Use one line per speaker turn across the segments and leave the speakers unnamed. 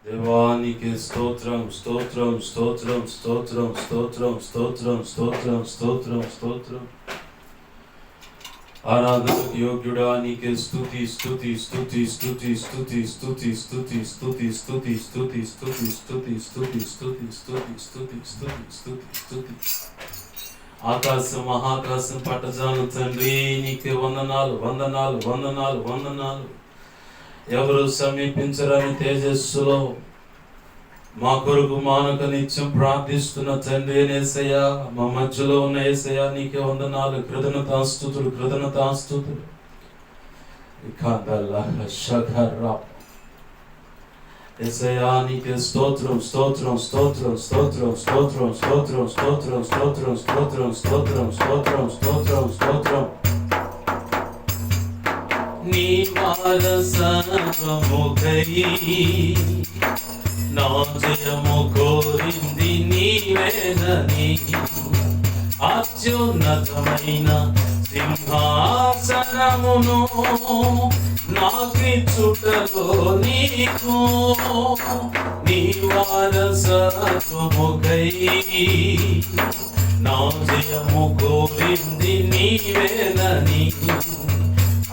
దేవానికి స్తోత్రం స్తోత్రం స్తోత్రం స్తోత్రం స్తోత్రం స్తోత్రం స్తోత్రం స్తోత్రం స్తోత్రం. ఆరాధనకు యోగ్యుడా నీకే స్తుతి స్తుతి స్తుతి స్తుతి స్తుతి స్తుతి స్తుతి స్తుతి స్తుతి స్తుతి స్తుతి స్తుతి స్తుతి స్తుతి స్తుతి స్తుతి స్తుతి స్తుతి స్తుతి. ఆకాశం మహాకాశం పట్టజాను తండ్రి నీకే వందనాలు వందనాలు వందనాలు వందనాలు. ఎవరు సమీపించరని తేజస్సులో మా కొరకు మానక నిత్యం ప్రార్థిస్తున్న తండ్రి యేసయ్యా, మా మధ్యలో ఉన్న యేసయ్యా నీకే వందనాలు, కృతజ్ఞతాస్తుతులు కృతజ్ఞతాస్తుతులు. యేసయ్యా నీకే స్తోత్రం స్తోత్రం స్తోత్రం స్తోత్రం స్తోత్రం స్తోత్రం స్తోత్రం స్తోత్రం స్తోత్రం స్తోత్రం స్తోత్రం స్తోత్రం స్తోత్రం. నీ వారసత్వముకై నా జయము కోరింది నీవేనని, అత్యున్నతమైన సింహాసనమును నాకిచ్చుటలో నీకు, నీ వారసత్వముకై నా జయము కోరింది నీవేనని,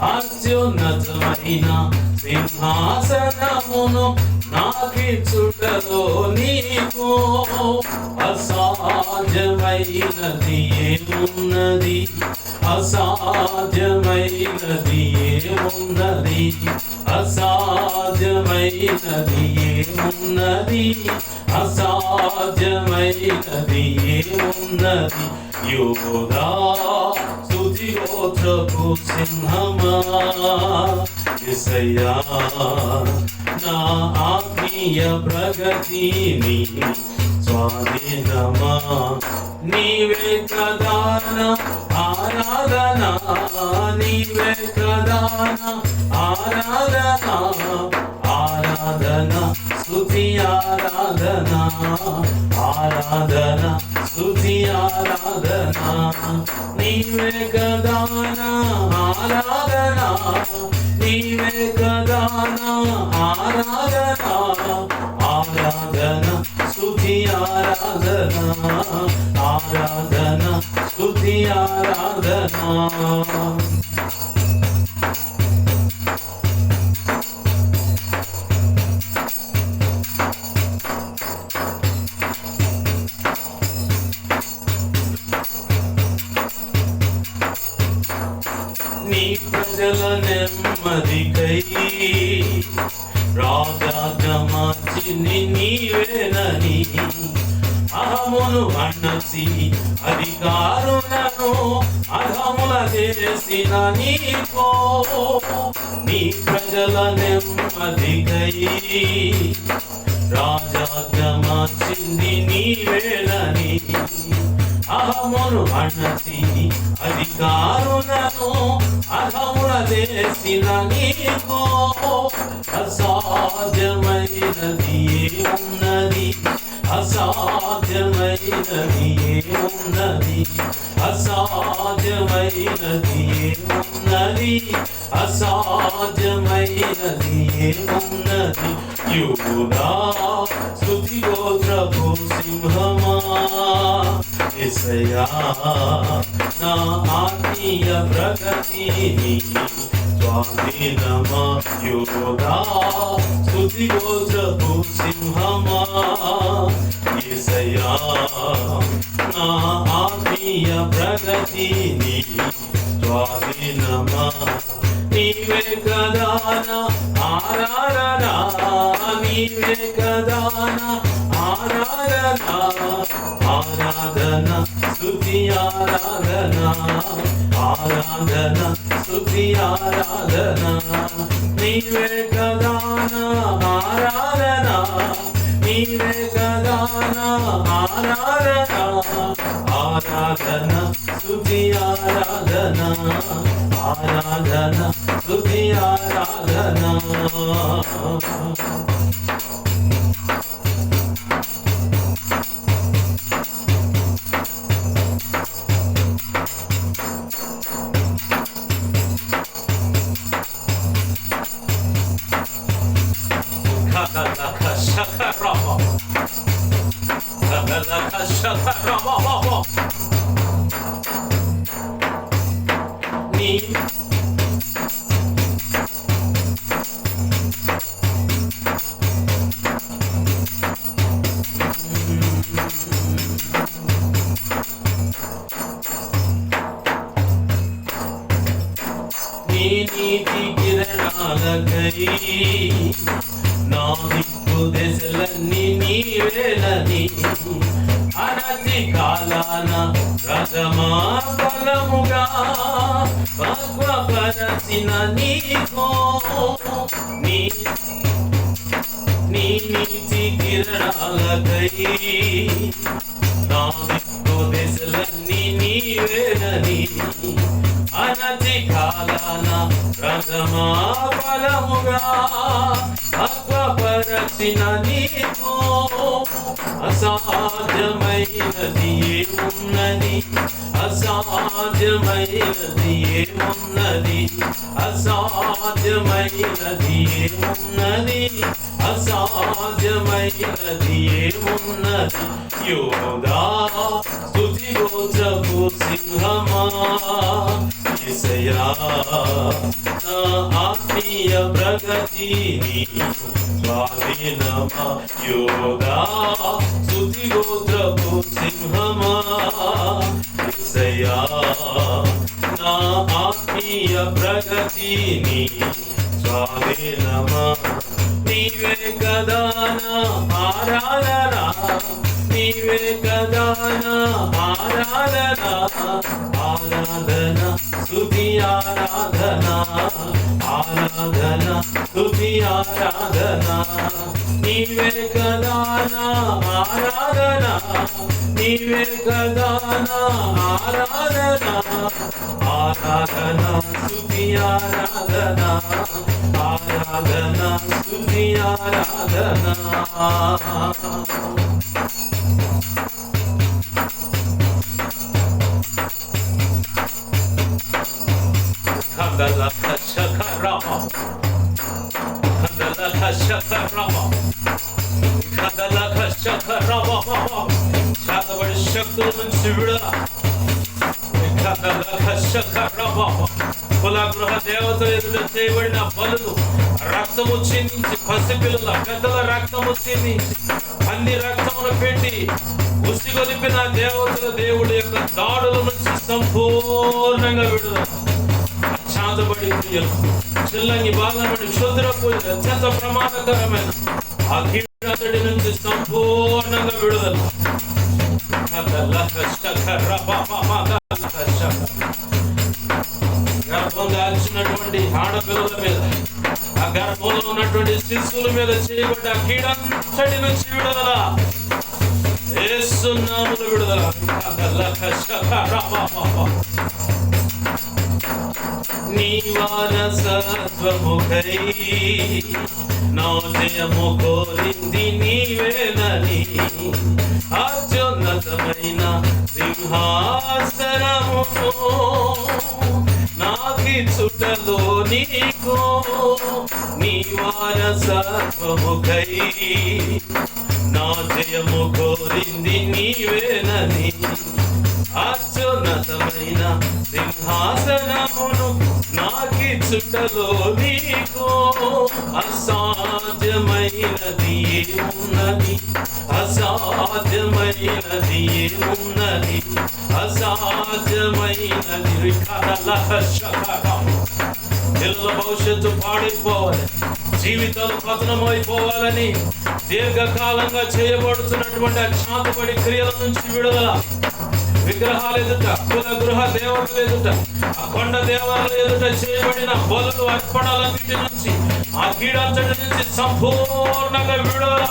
అత్యున్నతమైన సింహాసనమును నాకిచ్చుటలో నీకు అసాధ్యమైనది ఏమున్నది, అసాధ్యమైనది ఏమున్నది, అసాధ్యమైనది ఏమున్నది, అసాధ్యమైనది ఏమున్నది. యోధా స్తుతి గోత్రపు సింహమా యేసయ్యా, నా ఆత్మీయ ప్రగతిని స్వాధీనమా, నీవే కదాన ఆరాధన, నీవే కదాన ఆరాధన, ఆరాధన స్తుతి ఆరాధన, ఆరాధన స్తుతి ఆరాధన, నీవే కదాన ఆరాధన, నీవే కదాన ఆరాధన, ఆరాధన స్తుతి ఆరాధన, ఆరాధన స్తుతి ఆరాధన. నీ ప్రజల నెమ్మదికై రాజాగమర్చింది నీవేనని, అహమును అణచి అధికారులను అహముల చేసిన నీకో, నీ ప్రజల నెమ్మదికై రాజాగమర్చింది నీవేనని, అహమును అణచి అధికారులను అహముల చేసిన నీకో, అసాధ్యమైనది ఏమున్నది, అసాధ్యమైనది ఏమున్నది, అసాధ్యమైనది ఏమున్నది, అసాధ్యమైనది ఏమున్నది. యోధా స్తుతి గోత్రపు సింహమా యేసయ్యా, నా ఆత్మీయ ప్రగతిని స్వాధీనమా, యోధా స్తుతి గోత్రపు సింహమా యేసయ్యా, నా ఆత్మీయ ప్రగతిని స్వాధీనమా, నీవే కదాన ఆరాధన, నీవే కదాన ఆరాధన, ఆరాధన స్తుతి ఆరాధన, ఆరాధన స్తుతి ఆరాధన, నీవే కదాన ఆరాధన, నీవే కదాన ఆరాధన, ఆరాధన స్తుతి ఆరాధన, ఆరాధన స్తుతి ఆరాధన. నీతి కిరణాలకై నా దిక్కు దశలన్నీ నీవేలని అనతి కాలాన ప్రథమా ఫలముగా పక్వపరచిన నీకో నీ నీతి కిరణాలకై నా దిక్కు దశలన్నీ నీవేలని అనతి కాలాన ప్రథమా ఫలముగా పక్వపరచిన నీకో అసాధ్యమైనది ఏమున్నది అసాధ్యమైనది ఏమున్నది అసాధ్యమైనది ఏమున్నది అసాధ్యమైనది ఏమున్నది యోధా స్తుతి గోత్రపు సింహమా యేసయ్యా నా ఆత్మీయ ప్రగతిని స్వాధీనమా యోధా స్తుతి గోత్రపు సింహమా యేసయ్యా నా ఆత్మీయ ప్రగతిని స్వాధీనమా నీవే కదా నా ఆరాధన నీవే కదా నా ఆరాధన ఆరాధన స్తుతి ఆరాధన ఆరాధన స్తుతి ఆరాధన నీవే కదా నా ఆరాధన నీవే కదా నా ఆరాధన ఆరాధన స్తుతి ఆరాధన ఆరాధన స్తుతి ఆరాధన శాతబడి శక్తుల నుంచి విడుదల కుల గృహ దేవతల ఎదుట చేయబడిన బలులు రక్తము చిందించి పసిపిల్లల పెద్దల రక్తము చిందించి అన్ని రక్తమును పెట్టి ఉసిగొలిపిన దేవతల దేవుడి యొక్క దాడుల నుంచి సంపూర్ణంగా విడుదల శాంతబడి క్రియలు చిల్లంగి బాలబడి క్షుద్ర పూజలు అత్యంత ప్రమాదకరమైన ఆ కీటడి నుంచి సంపూర్ణంగా విడుదల గర్భం దాల్చినటువంటి ఆడపిల్లల మీద ఆ గర్భంలో ఉన్నటువంటి శిశువుల మీద చేయబడ్డ కీడంతటి నుంచి విడుదల యేసు నామములో విడుదల నీ వారసత్వముకై నా జయము కోరింది నీవేనని అత్యున్నతమైన సింహాసనమును నాకిచ్చుటలో నీకో నీ వారసత్వముకై నా జయము కోరింది నీవేనని అత్యున్నతమైన సింహాసనమును నాకిచ్చుటలో నీకో అసాధ్యమైనది ఏమున్నది అసాధ్యమైనది ఏమున్నది అసాధ్యమైనది పిల్లల భవిష్యత్తు పాడైపోవాలి జీవితాలు పతనమైపోవాలని దీర్ఘకాలంగా చేయబడుతున్నటువంటి అశాంతపడి క్రియల నుంచి విడుదల విగ్రహాలు ఎదుట కుల గృహ దేవతలు ఎదుట ఆ కొండ దేవాలయాల ఎదుట చేయబడిన బలులు అర్పణలన్నిటి నుంచి ఆ కీడంతటి నుంచి సంపూర్ణంగా విడుదల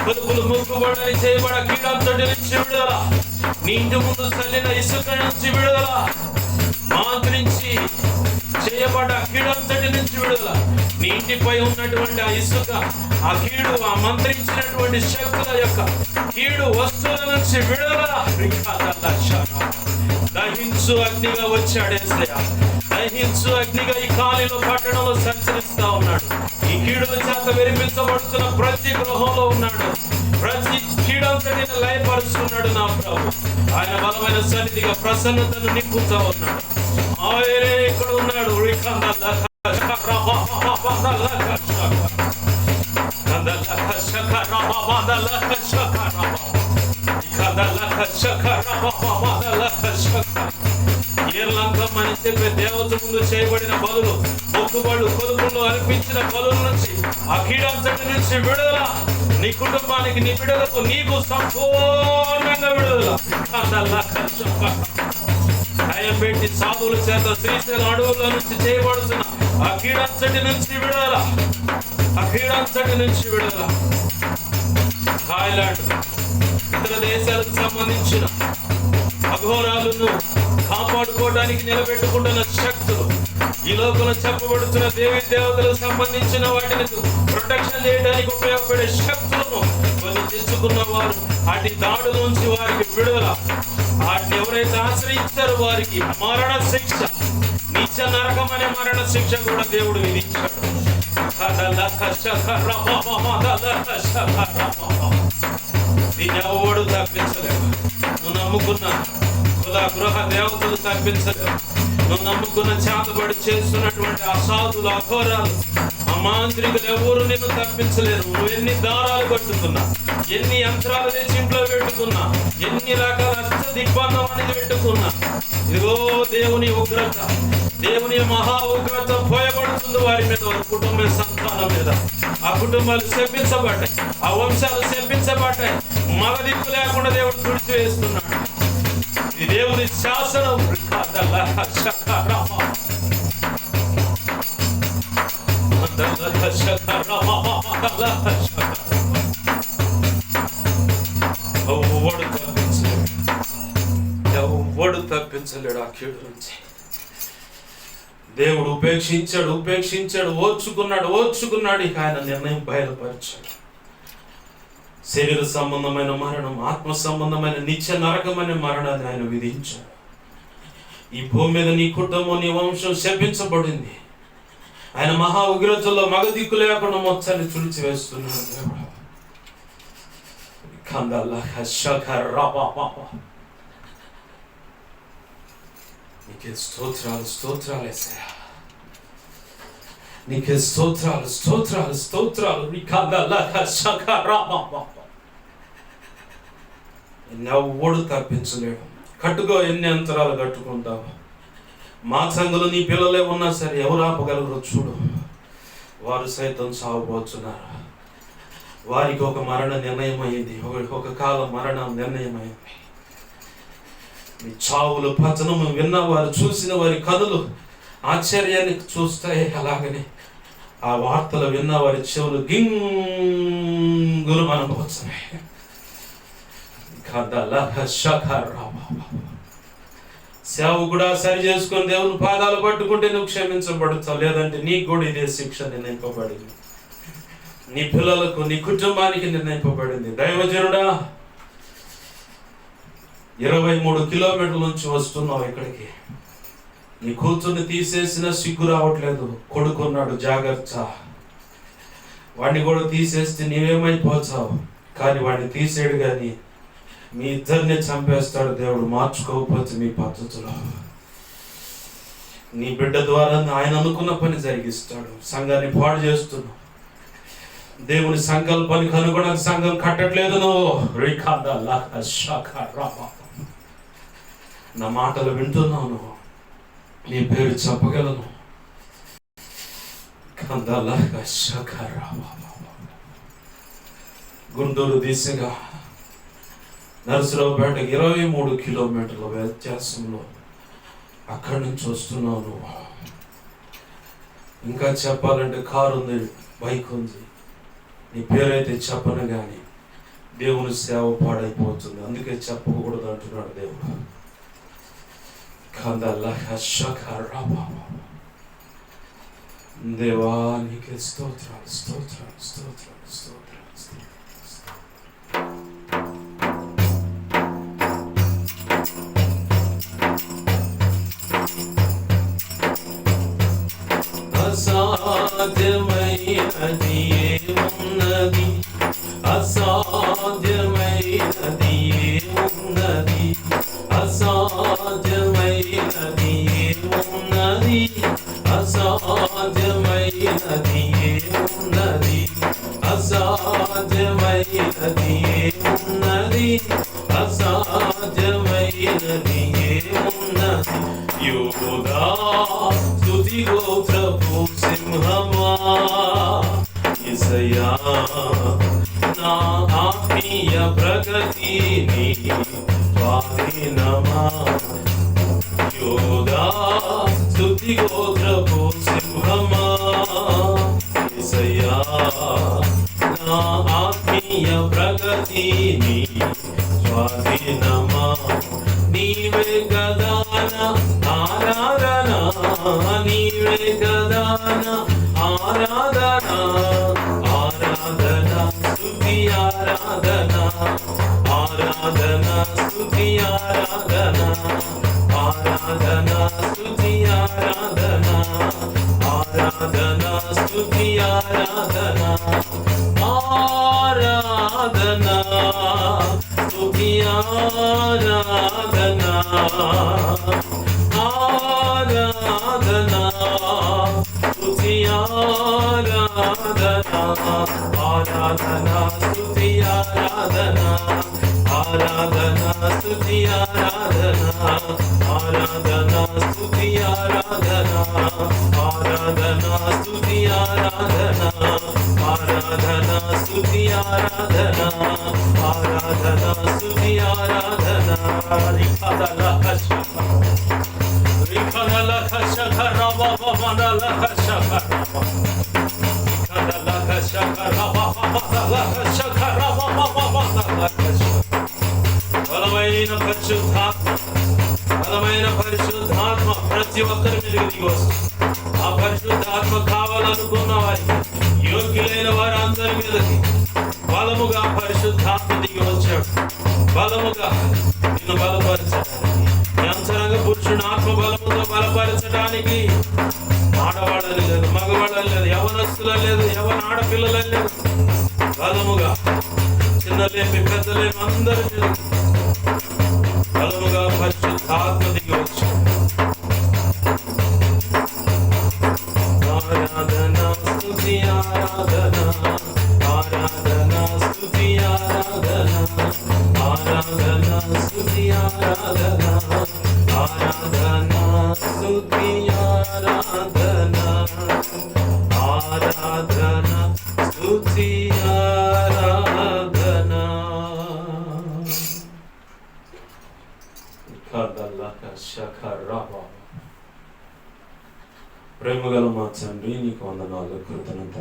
పొలుపులు ముక్కుబడని చేయబడ కీడంతటి నుంచి విడుదల నీ ఇంటి ముందు చల్లిన ఇసుక నుంచి విడుదల మాంత్రించి చేయబడ్డ కీడంతటి నుంచి విడుదల. నీ ఇంటిపై ఉన్నటువంటి ఆ ఇసుక, ఆ కీడు, ఆ మంత్రించినటువంటి శక్తుల యొక్క కీడు వస్తువుల నుంచి విడుదల. దహించు అగ్నిగా వచ్చాడు యేసయ్య. దహించు అగ్నిగా ఈ కాలిలో పట్టణంలో సంచరిస్తా ఉన్నాడు. ఈ కీడుల చేత విరిపించబడుతున్న ప్రతి గృహంలో ఉన్నాడు. ప్రతి కీడంతటిని లయపరుస్తున్నాడు నా ప్రభు. ఆయన బలమైన సన్నిధిగా ప్రసన్నతను నింపుతా ఉన్నాడు. ఆయనే ఇక్కడ ఉన్నాడు. అని చెప్పే దేవత ముందు చేయబడిన బలులు, మొక్కుబళ్ళు, కొలుపుల్లో అర్పించిన బలుల నుంచి, ఆ కీడంతటి నుంచి విడుదల. నీ కుటుంబానికి, నీ బిడ్డలకు, నీకు సంపూర్ణంగా విడుదల. భయం పెట్టి సాధువుల చేత శ్రీశైలం అడవుల నుంచి చేయబడుతున్న ఆ కీడంతటి నుంచి విడుదల. ఆ కీడంతటి నుంచి విడుదల. థాయిలాండ్, ఇతర దేశాలకు సంబంధించిన అఘోరాలను కాపాడుకోవడానికి నిలబెట్టుకుంటున్న శక్తులు, ఈ లోకంలో చెప్పబడుతున్న దేవీ దేవతలకు సంబంధించిన వాటిని ప్రొటెక్షన్ చేయడానికి ఉపయోగపడే శక్తులను కొన్ని తెచ్చుకున్న వారు వాటి దాడుల నుంచి వారికి విడుదల. వాటిని ఎవరైతే ఆశ్రయించారో వారికి మరణ శిక్ష, నిత్య నరకం అనే మరణ శిక్ష కూడా దేవుడు విధించాడు. దీన్ని ఎవడు తప్పించలేవు. నువ్వు నమ్ముకున్న గృహ దేవతలు తప్పించలేవు. నువ్వు నమ్ముకున్న చేతబడి చేస్తున్నటువంటి అసాధులు, అఘోరాలు, ఆ మాంత్రికులు ఎవరు నిన్ను తప్పించలేరు. నువ్వు ఎన్ని దారాలు కట్టుకున్నా, ఎన్ని యంత్రాలు తెచ్చి ఇంట్లో పెట్టుకున్నా, ఎన్ని రకాల అష్ట దిగ్బంధం అనేది పెట్టుకున్నా, ఇదిగో దేవుని ఉగ్రత, దేవుని మహా ఉగ్రత పోయబడుతుంది వారి మీద, వారి కుటుంబ సంతానం మీద. ఆ కుటుంబాలు శపించబడ్డాయి, ఆ వంశాలు శపించబడ్డాయి. మగ దిక్కు లేకుండా దేవుడు తుడిచివేస్తున్నాడు. ఇది దేవుని శాసనం. ఎవడు తప్పించలేడు ఆ కీడు నుంచి. దేవుడు ఉపేక్షించాడు, ఓర్చుకున్నాడు. ఇక ఆయన నిర్ణయం బయలుపరిచాడు. శరీర సంబంధమైన మరణం, ఆత్మ సంబంధమైన నిత్య నరకమైన మరణాన్ని ఆయన విధించాడు. ఈ భూమి మీద నీ కుటుంబం, నీ వంశం శపించబడింది. ఆయన మహా ఉగ్రతలో మగ దిక్కు లేకుండా మొత్తాన్ని తుడిచివేస్తున్నాడు దేవుడు. నీకే స్తోత్రాలు యేసయ్యా. నీకే స్తోత్రాలు. ఎన్నెవ్వడు తప్పించలేడు. కట్టుకో, ఎన్ని అంతరాలు కట్టుకుంటావు. మా సంఘంలో నీ పిల్లలే ఉన్నా సరే ఎవరు ఆపగలరు చూడు. వారు సైతం సాగుపోతున్నారు. వారికి ఒక మరణ నిర్ణయం అయింది, ఒక కాలం మరణం నిర్ణయం అయింది. మీ చావులు, పతనము విన్న వారు, చూసిన వారి కనులు ఆశ్చర్యాన్ని చూస్తాయి. అలాగనే ఆ వార్తలు విన్న వారి చెవులు గింగులు అనుభవిస్తున్నాయి. సేవకుడా సరి చేసుకొని దేవుని పాదాలు పట్టుకుంటే నువ్వు క్షమించబడతావు. లేదంటే నీకు కూడా ఇదే శిక్ష నిర్ణయింపబడింది. నీ పిల్లలకు, నీ కుటుంబానికి నిర్ణయింపబడింది. దైవజనుడా, 23 కిలోమీటర్ల నుంచి వస్తున్నావు ఇక్కడికి. నీ కూతుర్ని తీసేసిన సిగ్గు రావట్లేదు. కొడుకున్నాడు, జాగ్రత్త. వాడిని కూడా తీసేస్తే నీవేమైపోతావు. కానీ వాడిని తీసేడు కానీ మీ ఇద్దరిని చంపేస్తాడు దేవుడు, మార్చుకోకపోతే మీ పద్ధతిలో. నీ బిడ్డ ద్వారా ఆయన అనుకున్న పని జరిగిస్తాడు. సంఘాన్ని పాడు చేస్తున్నావు. దేవుని సంకల్పానికి అనుగుణంగా సంఘం కట్టట్లేదు నువ్వు. నా మాటలు వింటున్నావు నువ్వు. నీ పేరు చెప్పగలను. గుంటూరు దిశగా నరసరావుపేటకి 23 కిలోమీటర్ల వ్యత్యాసంలో అక్కడి నుంచి వస్తున్నావు నువ్వు. ఇంకా చెప్పాలంటే కారు ఉంది, బైక్ ఉంది. నీ పేరైతే చెప్పను కానీ దేవుని సేవ పాడైపోతుంది. అందుకే చెప్పకూడదు అంటున్నాడు దేవుడు. దేవానికి స్తోత్రాలు స్తోత్రాలు స్తోత్రాలు స్తోత్రాలు అసాధ్యమైనది ఏమున్నది అసాధ్యమైనది ఏమున్నది అసాధ్యమైనది ఏమున్నది అసాధ్యమైనది ఏమున్నది అసాధ్యమైనది ఏమున్నది అసాధ్యమైనది ఏమున్నది యోధా స్తుతి గోత్రపు సింహమా యేసయ్యా నా ఆత్మీయ ప్రగతిని స్వాధీనమా యోధా స్తుతి గోత్రపు సింహమా యేసయ్యా నా ఆత్మీయ ప్రగతిని స్వాధీనమా నీవే గదాన ఆరాధన నీవే గదాన ఆరాధన ఆరాధన స్తుతి ఆరాధన ఆరాధన స్తుతి ఆరాధన ఆరాధన స్తుతి ఆరాధన ఆరాధన స్తుతి ఆరాధన ఆరాధన స్తుతి ఆరాధన ఆరాధన స్తుతి ఆరాధన ఆరాధన స్తుతి ఆరాధన ఆరాధన స్తుతి ఆరాధన ఆరాధన స్తుతి ఆరాధన ఆరాధన స్తుతి ఆరాధన ఆరాధన స్తుతి ఆరాధన ఆరాధన స్తుతి ఆరాధన రిఖదల కషక రిఖదల కషక రవవమదల కషక రిఖదల కషక రవవమదల కషక రవవమదల కషక బలమైన పరిశుద్ధాత్మ ప్రతి ఒక్కరి మీద దిగి వస్తుంది ఆ పరిశుద్ధాత్మ కావాలనుకున్న వారికి యోగ్యులైన వారందరి మీదకి బలముగా పరిశుద్ధాత్మ దిగి వచ్చాడు బలముగా నిన్ను బలపరచడానికి యంత్రంగా పురుషుని ఆత్మ బలముతో బలపరచడానికి ఆడవాళ్ళని లేదు మగవాళ్ళని లేదు యవనస్తుల లేదు యవన ఆడపిల్లల లేదు బలముగా చిన్నలేమి పెద్దలేమి అందరి మీద బలముగా పరిశుద్ధాత్మ దిగి వచ్చాడు ఆరాధన స్తుతి ఆరాధన ఆరాధన స్తుతి ఆరాధన ఆరాధన స్తుతి ఆరాధన ఆరాధన స్తుతి ఆరాధన ఆరాధన స్తుతి ఆరాధన కదలక శఖరవ ప్రేమగల మా తండ్రి నీకు వందనాలు కృతజ్ఞత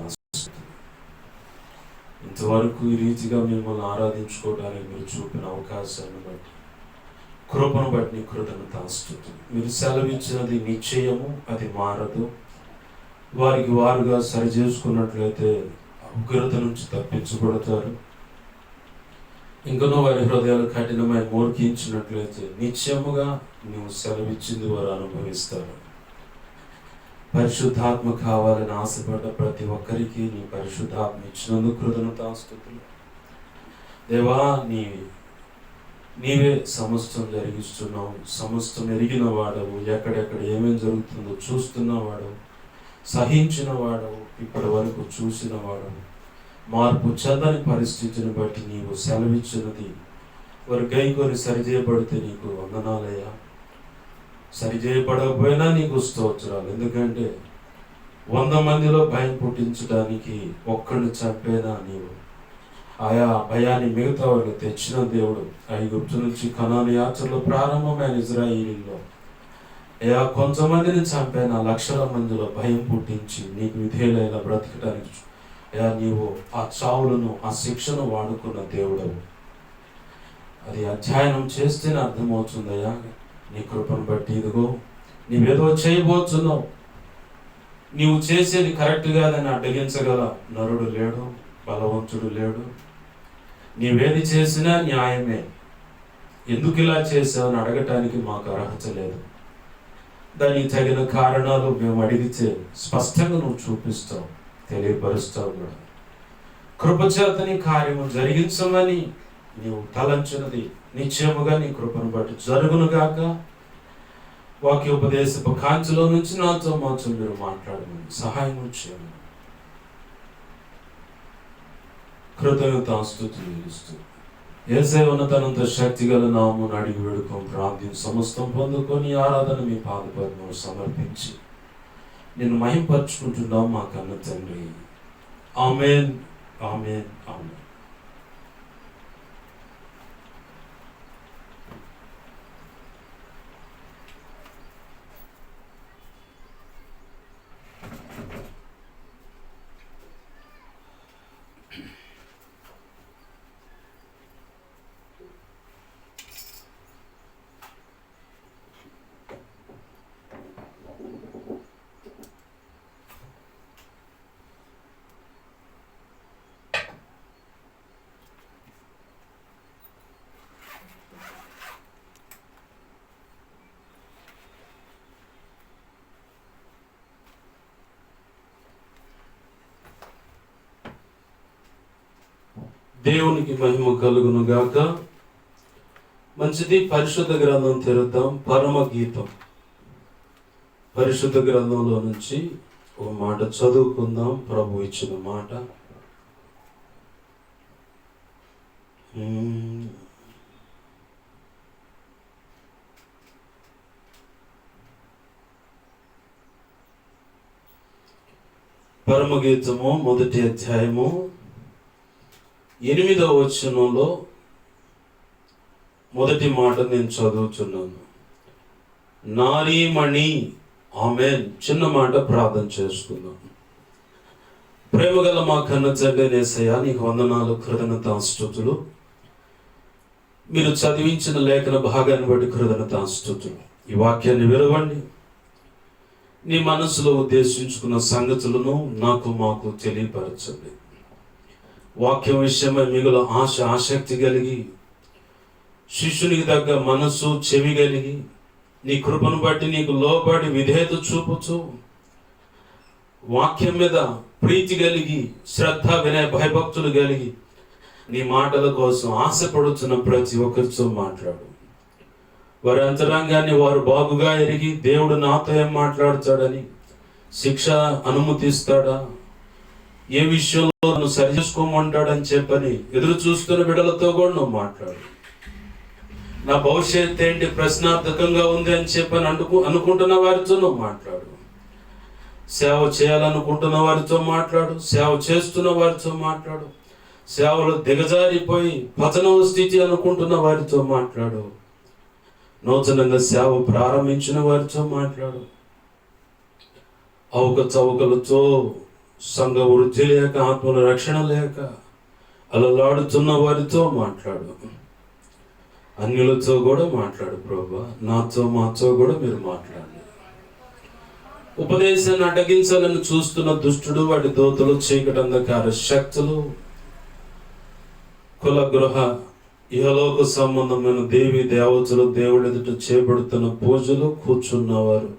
ఇంతవరకు ఈ రీతిగా మిమ్మల్ని ఆరాధించుకోవడానికి మీరు చూపిన అవకాశాన్ని బట్టి కృపను బట్టి నీ కృతజ్ఞతాస్తుతులు మీరు సెలవిచ్చినది నిశ్చయము అది మారదు వారికి వారుగా సరి చేసుకున్నట్లయితే ఉగ్రత నుంచి తప్పించబడతారు ఇంకనూ వారి హృదయాలు కఠినమై మూర్ఖించినట్లయితే నిశ్చయముగా నువ్వు సెలవిచ్చింది వారు అనుభవిస్తారు పరిశుద్ధాత్మ కావాలని ఆశపడ్డ ప్రతి ఒక్కరికి నీ పరిశుద్ధాత్మ ఇచ్చినందుకు కృతజ్ఞతాస్తుతులు దేవా నీవే సమస్తం జరిగిస్తున్నావు సమస్తం ఎరిగిన వాడవు ఎక్కడెక్కడ ఏమేమి జరుగుతుందో చూస్తున్న వాడవు సహించిన వాడవు ఇప్పటి వరకు చూసిన వాడవు మార్పు చెందని పరిస్థితిని బట్టి నీవు సెలవిచ్చినది వారు గైకొని సరిచేయబడితే నీకు వందనాలయ్యా సరిచేయబడకపోయినా నీకు స్తోత్రాలు ఎందుకంటే 100 మందిలో భయం పుట్టించడానికి ఒక్కడిని చంపేనా నీవు ఆయా భయాన్ని మిగతా వాళ్ళు తెచ్చిన దేవుడు ఐగుప్తు నుంచి కనాను యాత్రలో ప్రారంభమైన ఇజ్రాయేలీలో అయ్యా కొంతమందిని చంపైన లక్షల మందిలో భయం పుట్టించి నీకు విధేయులైన బ్రతకడానికి అయ్యా నీవు ఆ చావులను ఆ శిక్షను వాడుకున్న దేవుడవు అది అధ్యయనం చేస్తేనే అర్థమవుతుందయ్యా నీ కృపను బట్టి ఇదిగో నీవేదో చేయబోతున్నావు, నీవు చేసేది కరెక్ట్ కాదని అడ్డగించగల నరుడు లేడు, బలవంతుడు లేడు. నీవేది చేసినా న్యాయమే, ఎందుకు ఇలా చేసావని అడగటానికి మాకు అర్హత లేదు. దానికి తగిన కారణాలు మేము అడిగితే స్పష్టంగా నువ్వు చూపిస్తావు, తెలియపరుస్తావు కూడా. కృపచేతని కార్యము జరిగించమని నీవు తలంచినది నిశ్చయముగా నీ కృపను బట్టి జరుగునుగాక. వాక్యోపదేశపు కాంతిలో నుంచి నాతో మాతో మీరు మాట్లాడమని సహాయం చేయమని కృతజ్ఞతాస్తుతులు చేస్తూ యేసయ్య ఉన్నతనంత శక్తి గల నామమున అడిగి వేడుకొని ప్రార్థన సమస్తం పొందుకొని ఆరాధన మీ పాదపద్మము సమర్పించి నిన్ను మహింపరచుకుంటున్నాం మా కన్న తండ్రి. ఆమేన్, ఆమేన్, ఆమేన్. దేవునికి మహిమ కలుగును గాక. మంచిది, పరిశుద్ధ గ్రంథం తెరుద్దాం. పరమ గీతం పరిశుద్ధ గ్రంథంలో నుంచి ఒక మాట చదువుకుందాం. ప్రభు ఇచ్చిన మాట. పరమగీతము 1వ అధ్యాయము 8వ వచనంలో మొదటి మాట నేను చదువుతున్నాను. నారీమణి. ఆమేన్. చిన్న మాట ప్రార్థన చేసుకుందాం. ప్రేమగల మా కన్న తండ్రి యేసయ్య, నీకు వందనాలు, కృతజ్ఞతాస్తుతులు. మీరు చదివించిన లేఖన భాగాన్ని బట్టి కృతజ్ఞతాస్తుతులు. ఈ వాక్యాన్ని విరవండి. నీ మనసులో ఉద్దేశించుకున్న సంగతులను నాకు మాకు తెలియపరచండి. వాక్యం విషయమై మిగుల ఆసక్తి కలిగి, శిష్యునికి తగ్గ మనసు చెవి కలిగి, నీ కృపను బట్టి నీకు లోబడి విధేయత చూపుతూ, వాక్యం మీద ప్రీతి కలిగి, శ్రద్ధ వినయ భయభక్తులు కలిగి, నీ మాటల కోసం ఆశపడుతున్న ప్రతి ఒక్కరితో మాట్లాడు. వారి అంతరంగాన్ని వారు బాగుగా ఎరిగి, దేవుడు నాతో ఏం మాట్లాడతాడని, శిక్ష అనుమతిస్తాడా, ఏ విషయంలో నన్ను సరి చేసుకోమంటాడని చెప్పని ఎదురు చూస్తున్న బిడ్డలతో కూడా నువ్వు మాట్లాడు. నా భవిష్యత్ ఏంటి ప్రశ్నార్థకంగా ఉంది అని చెప్పని అనుకుంటున్న వారితో నువ్వు మాట్లాడు. సేవ చేయాలనుకుంటున్న వారితో మాట్లాడు. సేవ చేస్తున్న వారితో మాట్లాడు. సేవలు దిగజారిపోయి పతనవ స్థితి అనుకుంటున్న వారితో మాట్లాడు. నూతనంగా సేవ ప్రారంభించిన వారితో మాట్లాడు. అవకతవకలతో సంఘ వృద్ధి లేక, ఆత్మల రక్షణ లేక అలలాడుతున్న వారితో మాట్లాడు. అన్యులతో కూడా మాట్లాడు ప్రభువా. నాతో మాతో కూడా మీరు మాట్లాడండి. ఉపదేశాన్ని అడ్డగించాలని చూస్తున్న దుష్టుడు, వాటి దోతలు, చీకటి అంధకార శక్తులు, కుల గృహ ఇహలోక సంబంధమైన దేవి దేవతలు, దేవుడి ఎదుట చేపడుతున్న పూజలు కూర్చున్నవారు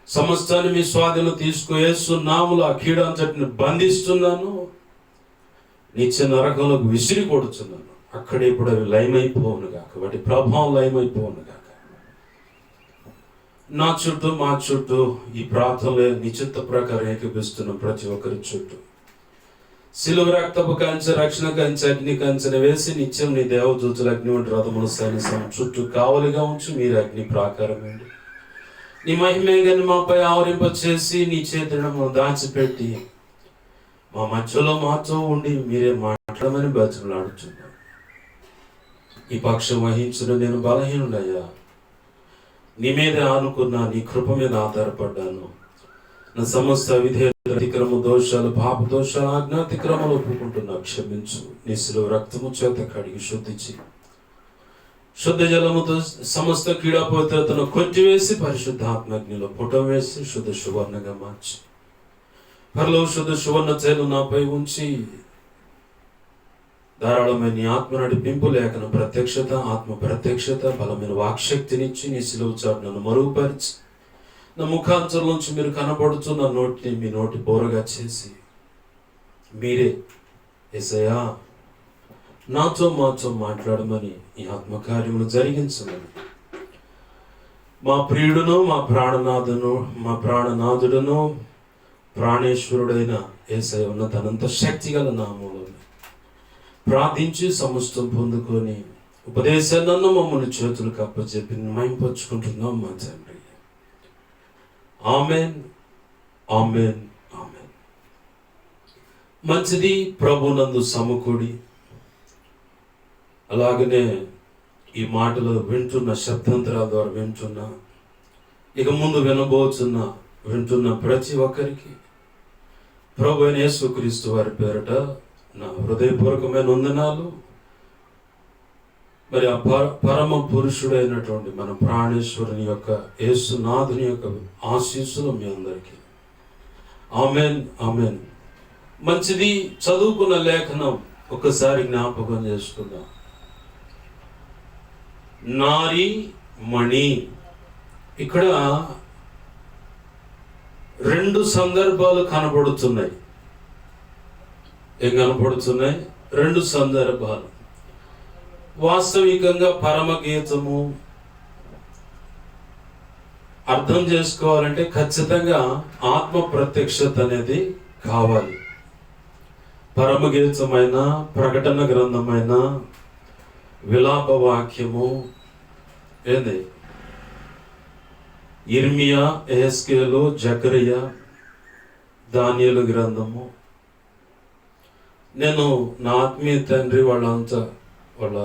సమస్తాన్ని మీ స్వాధీనం తీసుకువేస్తున్నాములు. ఆ కీడంతటిని బంధిస్తున్నాను, నిత్య నరకంలోకి విసిరి కొడుతున్నాను. అక్కడ ఇప్పుడు అవి లయమైపోవును గాక, వాటి ప్రభావం లయమైపోవును గాక. నా చుట్టూ, మా చుట్టూ ఈ ప్రాంతంలో నిశ్చిత ప్రకారం ఏకీపిస్తున్న ప్రతి ఒక్కరి చుట్టూ శిలువ రక్తపు కంచె, రక్షణ కంచె, అగ్ని కంచెను వేసి నిత్యం నీ దేవదూతుల అగ్ని వంటి రథముల సైన్యం చుట్టూ కావలిగా ఉంచి మీరు అగ్ని ప్రాకారమేండి. నీ మహిమేగాన్ని మాపై ఆవరింప చేసి నీ చేతులను దాచిపెట్టి మా మధ్యలో మాతో ఉండి మీరే మాట్లాడమని బతిమలాడుతున్నాను. ఈ పక్షం వహించిన నేను బలహీనుడయ్యా. నీ మీద ఆనుకున్నా, నీ కృప మీద ఆధారపడ్డాను. నా సమస్త విధేయ అతిక్రమ దోషాలు, పాప దోషాలు, ఆజ్ఞాతిక్రమాలు ఒప్పుకుంటున్నా. క్షమించు. నీ శిలువ రక్తము చేత కడిగి శుద్ధించి శుద్ధ జలముతో సమస్త క్రీడా పవిత్రతను కొట్టివేసి పరిశుద్ధాత్మగ్నిలో పుటం వేసి శుద్ధ సువర్ణగా మార్చి పరలో శుద్ధ సువర్ణ చేలు నాపై ఉంచి ధారాళమైన నీ ఆత్మ నడిపింపు లేఖన ప్రత్యక్షత, ఆత్మ ప్రత్యక్షత, బలమైన వాక్శక్తినిచ్చి నీ సిలువ చాటు నన్ను మరుగుపరిచి నా ముఖాంతరం నుంచి మీరు కనబడుతూ నా నోటిని మీ నోటి బోరగా చేసి మీరే యేసయ్యా నాతో మాతో మాట్లాడమని ఈ ఆత్మకార్యములు జరిగించమని మా ప్రియుడును మా ప్రాణనాథుడును ప్రాణేశ్వరుడైన యేసయ్య ఉన్న తనంత శక్తిగల నామములో ప్రార్థించి సమస్తం పొందుకొని ఉపదేశాలను మమ్మల్ని చేతులకు అప్పచెప్పి మహింపరుచుకుంటున్నాం మా తండ్రి. Amen, amen, amen. మంచిది. ప్రభునందు సమకూడి అలాగనే ఈ మాటలు వింటున్న శబ్దాంతరాల ద్వారా ఇక ముందు వింటున్న ప్రతి ఒక్కరికి ప్రభు అయిన యేసుక్రీస్తు వారి పేరట నా హృదయపూర్వకమైన వందనాలు. మరి ఆ పరమ పురుషుడైనటువంటి మన ప్రాణేశ్వరుని యొక్క యేసునాథుని యొక్క ఆశీస్సులు మీ అందరికీ. Amen, amen. మంచిది. చదువుకున్న లేఖనం ఒకసారి జ్ఞాపకం చేసుకుందాం. నారీ మణి. ఇక్కడ 2 సందర్భాలు కనబడుతున్నాయి. ఏం కనపడుతున్నాయి? 2 సందర్భాలు. వాస్తవికంగా పరమగీతము అర్థం చేసుకోవాలంటే ఖచ్చితంగా ఆత్మ ప్రత్యక్షత అనేది కావాలి. పరమగీతమైన, ప్రకటన గ్రంథమైన, విలాప వాక్యము, ఏంది ఇర్మియా, ఎహెస్కేలు, జకరియా, దానియేలు గ్రంథము. నేను నా ఆత్మీయ తండ్రి వాళ్ళ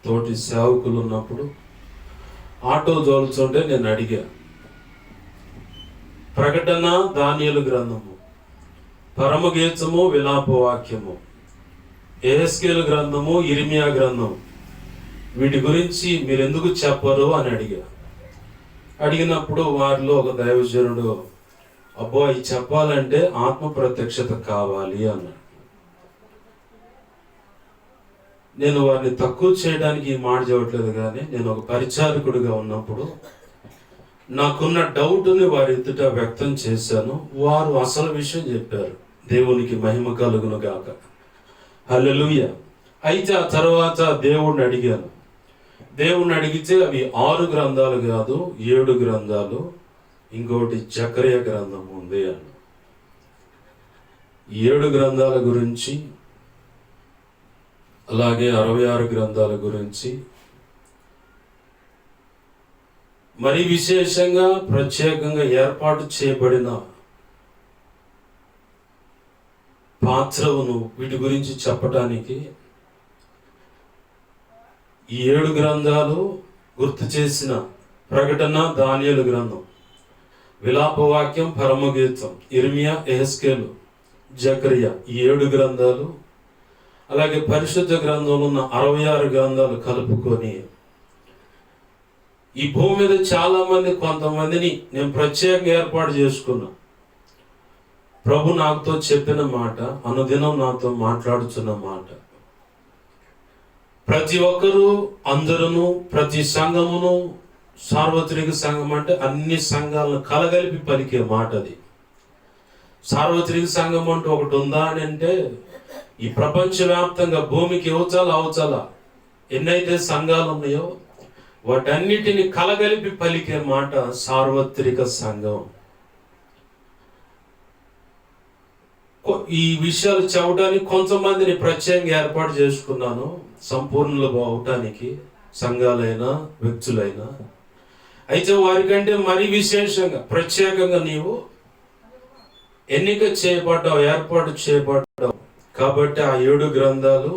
తోటి సేవకులు ఉన్నప్పుడు ఆటో తోలుతుంటే నేను అడిగా, ప్రకటన, దానియేలు గ్రంథము, పరమగీతము, విలాప వాక్యము, ఎహెస్కేలు గ్రంథము, ఇర్మియా గ్రంథం, వీటి గురించి మీరు ఎందుకు చెప్పరు అని అడిగినప్పుడు వారిలో ఒక దైవజనుడు, అబ్బో ఇది చెప్పాలంటే ఆత్మ ప్రత్యక్షత కావాలి అన్నాడు. నేను వారిని తక్కువ చేయడానికి ఈ మాట చెప్పట్లేదు, కానీ నేను ఒక పరిచారకుడిగా ఉన్నప్పుడు నాకున్న డౌట్ని వారి ఎదుట వ్యక్తం చేశాను. వారు అసలు విషయం చెప్పారు. దేవునికి మహిమ కలుగును గాక. హల్లెలూయా. అయితే ఆ తర్వాత దేవుణ్ణి అడిగితే అవి 6 గ్రంథాలు కాదు, 7 గ్రంథాలు, ఇంకోటి జకరియా గ్రంథం ఉంది అన్న. 7 గ్రంథాల గురించి, అలాగే 66 గ్రంథాల గురించి, మరి విశేషంగా ప్రత్యేకంగా ఏర్పాటు చేయబడిన పాత్రవును వీటి గురించి చెప్పడానికి ఈ 7 గ్రంథాలు గుర్తు చేసిన ప్రకటన, దానియేలు గ్రంథం, విలాపవాక్యం, పరమగీతం, ఇర్మియా, ఎహెస్కేలు, జకరియా, ఈ 7 గ్రంథాలు, అలాగే పరిశుద్ధ గ్రంథంలో ఉన్న 66 గ్రంథాలు కలుపుకొని ఈ భూమి మీద చాలా మంది, కొంతమందిని నేను ప్రత్యేకంగా ఏర్పాటు చేసుకున్నా. ప్రభు నాతో చెప్పిన మాట, అనుదినం నాతో మాట్లాడుతున్న మాట, ప్రతి ఒక్కరూ, అందరూ, ప్రతి సంఘమును, సార్వత్రిక సంఘం అంటే అన్ని సంఘాలను కలగలిపి పలికే మాట అది. సార్వత్రిక సంఘం అంటూ ఒకటి ఉందా అని అంటే, ఈ ప్రపంచవ్యాప్తంగా భూమికి అవతల ఎన్నైతే సంఘాలు ఉన్నాయో వాటన్నిటిని కలగలిపి పలికే మాట సార్వత్రిక సంఘం. ఈ విషయాలు చెప్పడానికి కొంతమందిని ప్రత్యేకంగా ఏర్పాటు చేసుకున్నాను, సంపూర్ణలు అవటానికి, సంఘాలైనా వ్యక్తులైనా. అయితే వారికంటే మరీ విశేషంగా ప్రత్యేకంగా నీవు ఎన్నిక చేయబడ్డావు, ఏర్పాటు చేయబడ్డావు. కాబట్టి ఆ 7 గ్రంథాలు,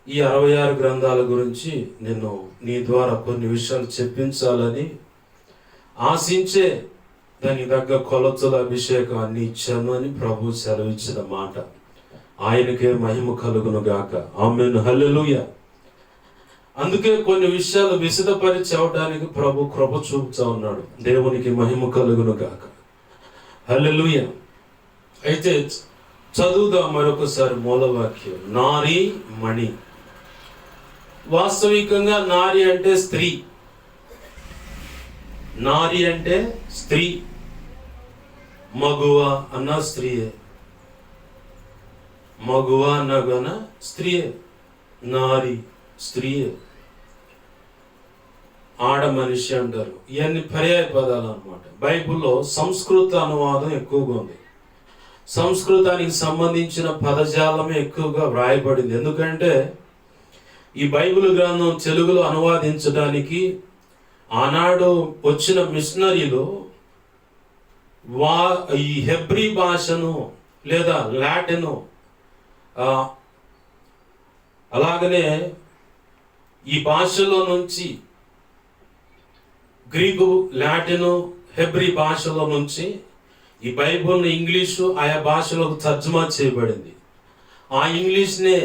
ఈ 66 గ్రంథాల గురించి నేను నీ ద్వారా కొన్ని విషయాలు చెప్పించాలని ఆశించే దానికి తగ్గ కొలతల అభిషేకం అన్ని ఇచ్చాను అని ప్రభు సెలవిచ్చిన మాట. ఆయనకే మహిమ కలుగును గాక. ఆమేన్, హల్లెలూయా. అందుకే కొన్ని విషయాలు విశదపరిచి అవడానికి ప్రభు కృప చూపుతా ఉన్నాడు. దేవునికి మహిమ కలుగును గాక. హల్లెలూయా. అయితే చదువుదాం మరొకసారి మూలవాక్యం. నారీ మణి. వాస్తవికంగా నారి అంటే స్త్రీ. నారి అంటే స్త్రీ. మగువ అన్న స్త్రీయే, మగువ అన్నగన స్త్రీయే. నారి స్త్రీయే, ఆడ మనిషి అంటారు. ఇవన్నీ పర్యాయ పదాలు అన్నమాట. బైబిల్లో సంస్కృత అనువాదం ఎక్కువగా ఉంది. సంస్కృతానికి సంబంధించిన పదజాలమే ఎక్కువగా వ్రాయబడింది. ఎందుకంటే ఈ బైబిల్ గ్రంథం తెలుగులో అనువాదించడానికి ఆనాడు వచ్చిన మిషనరీలు ఈ హెబ్రీ భాషను లేదా లాటిను అలాగనే ఈ భాషలో నుంచి గ్రీకు, లాటిను, హెబ్రీ భాషలో నుంచి ఈ బైబిల్ని ఇంగ్లీషు ఆయా భాషలోకి తర్జుమా చేయబడింది. ఆ ఇంగ్లీష్నే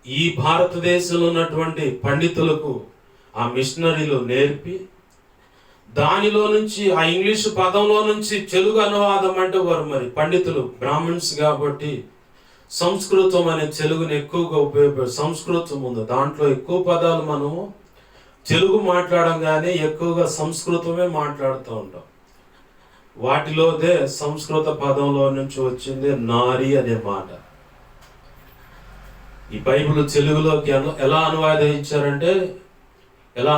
ఈ భారతదేశంలో ఉన్నటువంటి పండితులకు ఆ మిషనరీలు నేర్పి దానిలో నుంచి ఆ ఇంగ్లీషు పదంలో నుంచి తెలుగు అనువాదం అంటే వారు మరి పండితులు బ్రాహ్మణ్స్ కాబట్టి సంస్కృతం అనే తెలుగుని ఎక్కువగా ఉపయోగపడి సంస్కృతం ఉంది. దాంట్లో ఎక్కువ పదాలు మనము తెలుగు మాట్లాడంగానే ఎక్కువగా సంస్కృతమే మాట్లాడుతూ ఉంటాం. వాటిలోదే సంస్కృత పదంలో నుంచి వచ్చింది నారి అనే మాట. ఈ బైబిల్ తెలుగులోకి ఎలా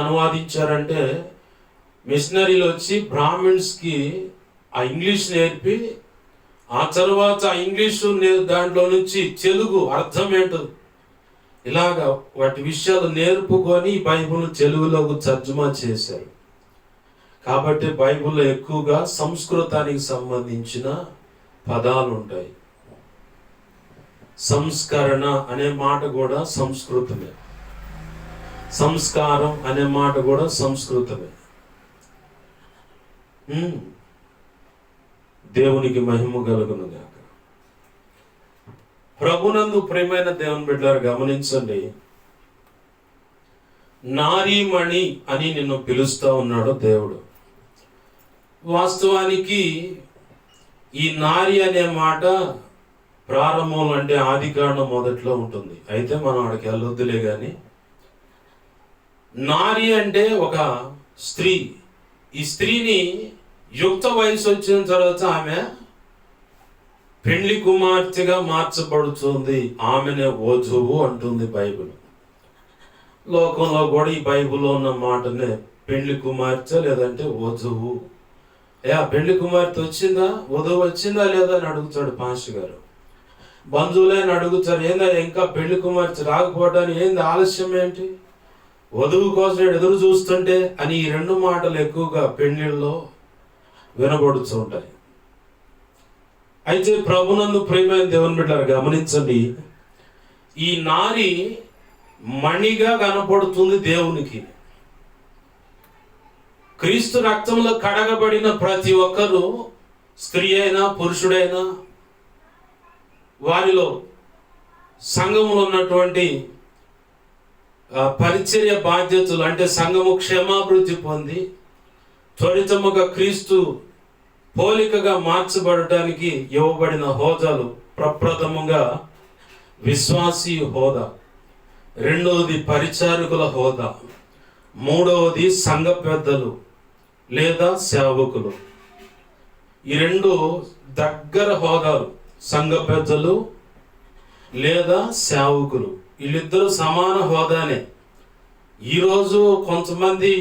అనువాదించారంటే మిషనరీలు వచ్చి బ్రాహ్మిన్స్కి ఆ ఇంగ్లీష్ నేర్పి ఆ తర్వాత ఆ ఇంగ్లీషు దాంట్లో నుంచి తెలుగు అర్థం ఏంటో ఇలాగా వాటి విషయాలు నేర్పుకొని ఈ బైబిల్ తెలుగులోకి తర్జుమా చేశారు. కాబట్టి బైబిల్లో ఎక్కువగా సంస్కృతానికి సంబంధించిన పదాలు ఉంటాయి. సంస్కరణ అనే మాట కూడా సంస్కృతమే. సంస్కారం అనే మాట కూడా సంస్కృతమే. దేవునికి మహిమ కలుగును గాక. ప్రభునందు ప్రియమైన దేవుని బిడ్డలారా గమనించండి. నారీమణి అని నిన్ను పిలుస్తా ఉన్నాడు దేవుడు. వాస్తవానికి ఈ నారి అనే మాట ప్రారంభంలో అంటే ఆది కాండం మొదట్లో ఉంటుంది. అయితే మనం అక్కడికి వెళ్ళొద్దులే కానీ నారి అంటే ఒక స్త్రీ. ఈ స్త్రీని యుక్త వయసు వచ్చిన తర్వాత ఆమె పెండ్లి కుమార్తెగా మార్చబడుతుంది. ఆమెనే వధువు అంటుంది బైబిల్. లోకంలో కూడా ఈ బైబిల్లో ఉన్న మాటనే పెండ్లి కుమార్తె లేదంటే వధువు. పెండ్లి కుమార్తె వచ్చిందా, వధువు వచ్చిందా లేదా అని అడుగుతాడు పాస్టర్ గారు. బంధువులైన అడుగుతారు, ఏందా ఇంకా పెళ్లి కుమార్తె రాకపోవడానికి ఏంది ఆలస్యం ఏంటి, వధువు కోసం ఎదురు చూస్తుంటే అని ఈ రెండు మాటలు ఎక్కువగా పెళ్లిళ్ళలో వినబడుతుంటాయి. అయితే ప్రభునందు ప్రియమైన దేవుని బిడ్డలారా గమనించండి. ఈ నారి మణిగా కనపడుతుంది దేవునికి. క్రీస్తు రక్తంలో కడగబడిన ప్రతి ఒక్కరూ, స్త్రీ అయినా పురుషుడైనా, వారిలో సంఘములో ఉన్నటువంటి పరిచర్య బాధ్యతలు అంటే సంఘము క్షేమాభివృద్ధి పొంది త్వరితముగా క్రీస్తు పోలికగా మార్చబడటానికి ఇవ్వబడిన హోదాలు ప్రప్రథమంగా విశ్వాసీ హోదా, రెండవది పరిచారకుల హోదా, మూడవది సంఘ పెద్దలు లేదా సేవకులు. ఈ రెండు దగ్గర హోదాలు, సంఘ పెద్దలు లేదా సేవకులు, వీళ్ళిద్దరూ సమాన హోదానే. ఈరోజు కొంతమంది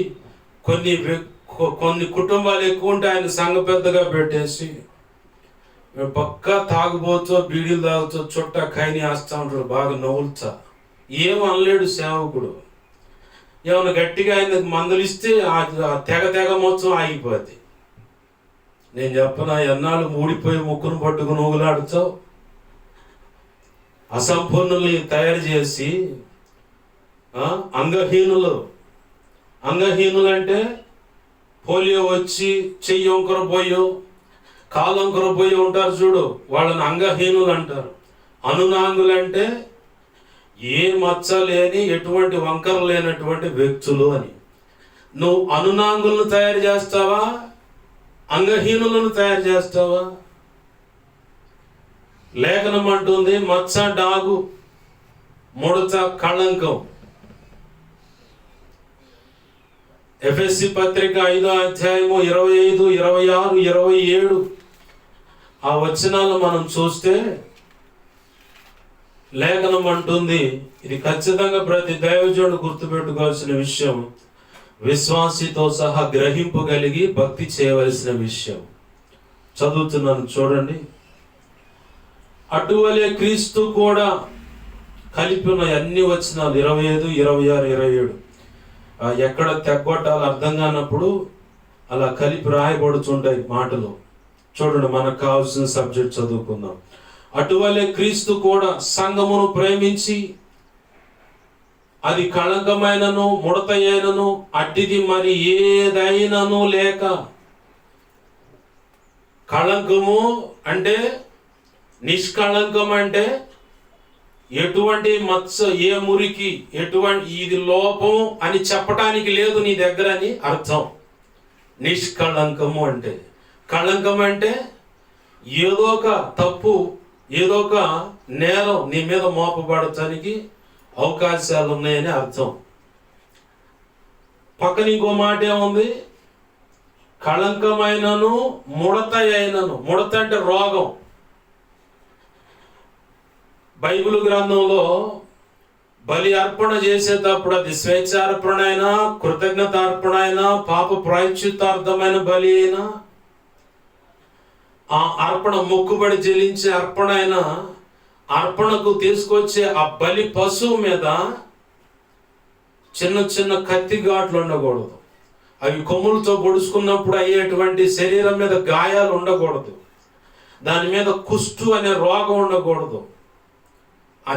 కొన్ని కుటుంబాలు ఎక్కువ ఉంటే ఆయన సంఘ పెద్దగా పెట్టేసి పక్కా తాగుబోతో బీడీలు తాగుతూ చుట్ట ఖైని వేస్తూ ఉంటాడు, బాగా నవ్వులుతా. ఏం అనలేడు సేవకుడు. ఏమైనా గట్టిగా ఆయన మందలిస్తే ఆ తెగ మొత్తం ఆగిపోద్ది. నేను చెప్పనా, ఎన్నాళ్ళు మూడిపోయి ముక్కును పట్టుకుని ఊగులాడుతావు. అసంపూర్ణుల్ని తయారు చేసి అంగహీనులు అంటే పోలియో వచ్చి చెయ్యి వంకరపోయో కాలు వంకరపోయో ఉంటారు చూడు, వాళ్ళని అంగహీనులు అంటారు. అనునాంగులు అంటే ఏ మచ్చ లేని, ఎటువంటి వంకర లేనటువంటి వ్యక్తులు అని. నువ్వు అనునాంగులను తయారు చేస్తావా, అంగహీనులను తయారు చేస్తావా? లేఖనం అంటుంది మచ్చ, డాగు, ముడత, కళంకం. ఎఫెసీ పత్రిక 5వ అధ్యాయము 25, 26, 27 ఆ వచనాలు మనం చూస్తే లేఖనం అంటుంది, ఇది ఖచ్చితంగా ప్రతి దైవజనుడు గుర్తుపెట్టుకోవాల్సిన విషయం, విశ్వాసితో సహా గ్రహింపు కలిగి భక్తి చేయవలసిన విషయం. చదువుతున్నాను చూడండి. అటువలే క్రీస్తు కూడా కలిపిన అన్ని వచనాలు 25, 26, 27 ఎక్కడ తెగ్గొట్టాలి అర్థం కానప్పుడు అలా కలిపి రాయబడుతుంటాయి మాటలు. చూడండి, మనకు కావాల్సిన సబ్జెక్ట్ చదువుకుందాం. అటువలే క్రీస్తు కూడా సంఘమును ప్రేమించి అది కళంకమైనను ముడతయైనను అట్టిది మరి ఏదైనాను లేక. కళంకము అంటే నిష్కళంకం అంటే ఎటువంటి మచ్చ, ఏ మురికి, ఎటువంటి ఇది లోపం అని చెప్పటానికి లేదు నీ దగ్గర అని అర్థం. నిష్కళంకము అంటే, కళంకం అంటే ఏదో ఒక తప్పు, ఏదో ఒక నేరం నీ మీద మోపబడటానికి అవకాశాలు ఉన్నాయని అర్థం. పక్కన ఇంకో మాట ఏముంది? కళంకమైనను ముడత అయినను. ముడత అంటే రోగం. బైబిల్ గ్రంథంలో బలి అర్పణ చేసేటప్పుడు అది స్వేచ్ఛార్పణ అయినా, కృతజ్ఞతార్పణ అయినా, పాప ప్రాయశ్చిత్తార్థమైన బలి అయినా, ఆ అర్పణ మొక్కుబడి చెల్లించే అర్పణ అయినా, అర్పణకు తీసుకొచ్చే ఆ బలి పశువు మీద చిన్న చిన్న కత్తి ఘాట్లు ఉండకూడదు. అవి కొమ్ములతో పొడుచుకున్నప్పుడు అయ్యేటువంటి శరీరం మీద గాయాలు ఉండకూడదు. దాని మీద కుష్టు అనే రోగం ఉండకూడదు. ఆ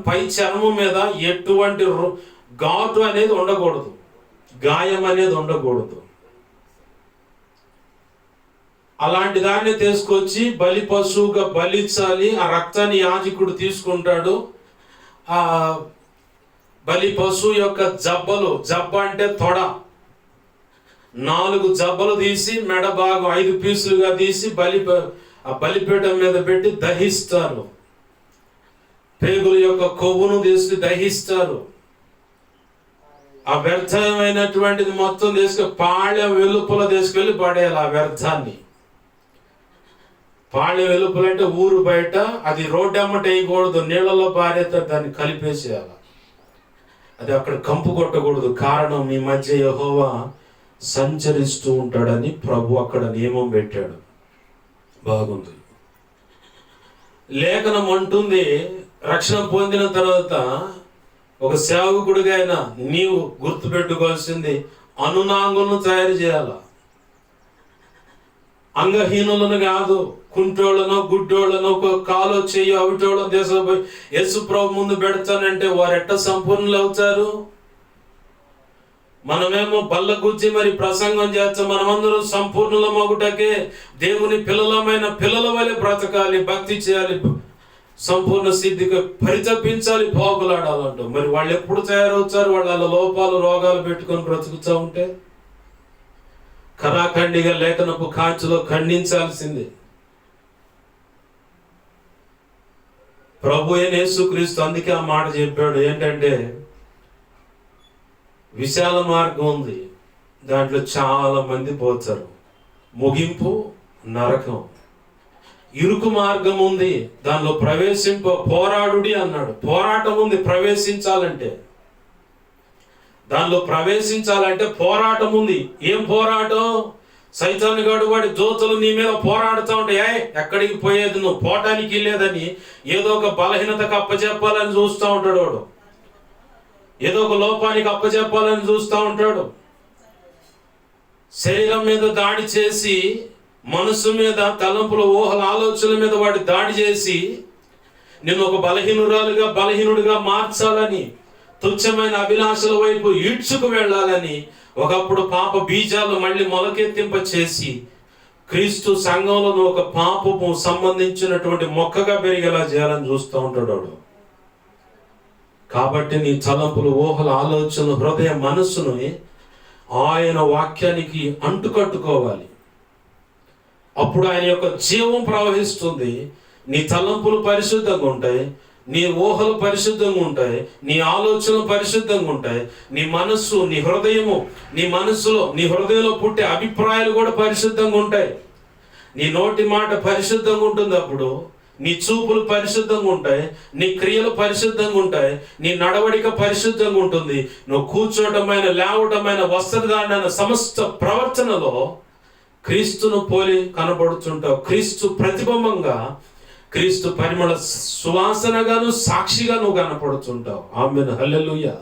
పై చర్మం మీద ఎటువంటి ఘాటు అనేది ఉండకూడదు, గాయం అనేది ఉండకూడదు. అలాంటి దాన్ని తీసుకొచ్చి బలి పశువుగా బలించాలి. ఆ రక్తాన్ని యాజకుడు తీసుకుంటాడు. ఆ బలి పశువు యొక్క జబ్బలు, జబ్బ అంటే తొడ, 4 జబ్బలు తీసి మెడ భాగం 5 పీసులుగా తీసి ఆ బలిపీఠం మీద పెట్టి దహిస్తారు. పేగుల యొక్క కొవ్వును తీసి దహిస్తారు. ఆ వ్యర్థమైనటువంటిది మొత్తం తీసుకొని పాళ్యం వెలుపల తీసుకెళ్ళి పడేయాలి. ఆ వ్యర్థాన్ని పాళ్యం వెలుపల అంటే ఊరు బయట, అది రోడ్డు అమ్మట వేయకూడదు, నీళ్ళలో పారేస్తారు, దాన్ని కలిపేసేయాలి. అది అక్కడ కంపు కొట్టకూడదు. కారణం, మీ మధ్య యెహోవా సంచరిస్తూ ఉంటాడని ప్రభు అక్కడ నియమం పెట్టాడు. బాగుంది. లేఖనం అంటుంది, రక్షణ పొందిన తర్వాత ఒక సేవకుడిగా అయినా నీవు గుర్తుపెట్టుకోవాల్సింది, అనునాంగులను తయారు చేయాల. అంగహీనులను కాదు, కుంటోళ్ళను, గుడ్డోళ్ళను, కాలో చెయ్యి అవిటోళ్ళను తీసుకుపోయి యేసు ప్రభు ముందు పెడతానంటే వారు ఎట్ట సంపూర్ణులు అవుతారు? మనమేమో బల్ల గుచ్చి మరి ప్రసంగం చేస్తాం. మనమందరం సంపూర్ణుల మగుటకే దేవుని పిల్లలమైన పిల్లల వలె బ్రతకాలి, భక్తి చేయాలి, సంపూర్ణ సిద్ధిగా పరితపించాలి, పోగులాడాలంటూ. మరి వాళ్ళు ఎప్పుడు తయారవుతారు? వాళ్ళ లోపాలు, రోగాలు పెట్టుకొని బ్రతుకుతూ ఉంటే కరాఖండిగా లేఖనపు కాంచులో ఖండించాల్సిందే. ప్రభు అయిన యేసుక్రీస్తు అందుకే ఆ మాట చెప్పాడు. ఏంటంటే, విశాల మార్గం ఉంది, దాంట్లో చాలా మంది పోతారు, ముగింపు నరకం. ఇరుకు మార్గం ఉంది, దానిలో పోరాడుడి అన్నాడు. పోరాటం ఉంది. దానిలో ప్రవేశించాలంటే పోరాటం ఉంది. ఏం పోరాటం? సైతాను గాడు వాడి దూతలు నీ మీద పోరాడుతూ ఉంటాయి. ఎక్కడికి పోయేది నువ్వు? పోవటానికి లేదని ఏదో ఒక బలహీనతకు అప్పచెప్పాలని చూస్తూ ఉంటాడు వాడు. ఏదో ఒక లోపానికి అప్పచెప్పాలని చూస్తూ ఉంటాడు. శరీరం మీద దాడి చేసి, మనసు మీద, తలంపుల, ఊహల, ఆలోచనల మీద వాడి దాడి చేసి నిన్ను ఒక బలహీనుడిగా మార్చాలని, తుచ్చమైన అభిలాషల వైపు ఈడ్చుకు వెళ్ళాలని, ఒకప్పుడు పాప బీజాలు మళ్ళీ మొలకెత్తింప చేసి క్రీస్తు సంఘంలో ఒక పాపము సంబంధించినటువంటి మొక్కగా పెరిగేలా చేయాలని చూస్తూ ఉంటాడు వాడు.
కాబట్టి నీ తలంపులు, ఊహల, ఆలోచనలు, హృదయ, మనస్సును ఆయన వాక్యానికి అంటుకట్టుకోవాలి. అప్పుడు ఆయన యొక్క జీవం ప్రవహిస్తుంది. నీ తలంపులు పరిశుద్ధంగా ఉంటాయి, నీ ఊహలు పరిశుద్ధంగా ఉంటాయి, నీ ఆలోచనలు పరిశుద్ధంగా ఉంటాయి, నీ మనస్సు, నీ హృదయము, నీ మనస్సులో, నీ హృదయంలో పుట్టే అభిప్రాయాలు కూడా పరిశుద్ధంగా ఉంటాయి. నీ నోటి మాట పరిశుద్ధంగా ఉంటుంది. అప్పుడు నీ చూపులు పరిశుద్ధంగా ఉంటాయి, నీ క్రియలు పరిశుద్ధంగా ఉంటాయి, నీ నడవడిక పరిశుద్ధంగా ఉంటుంది. నువ్వు కూర్చోటమైన, లేవటమైన, వస్త్రధారణ, సమస్త ప్రవర్తనలో క్రీస్తును పోలి కనబడుతుంటావు. క్రీస్తు ప్రతిబింబంగా, క్రీస్తు పరిమళ సువాసనగాను, సాక్షిగా నువ్వు కనపడుతుంటావు. ఆమేన్, హల్లెలూయా.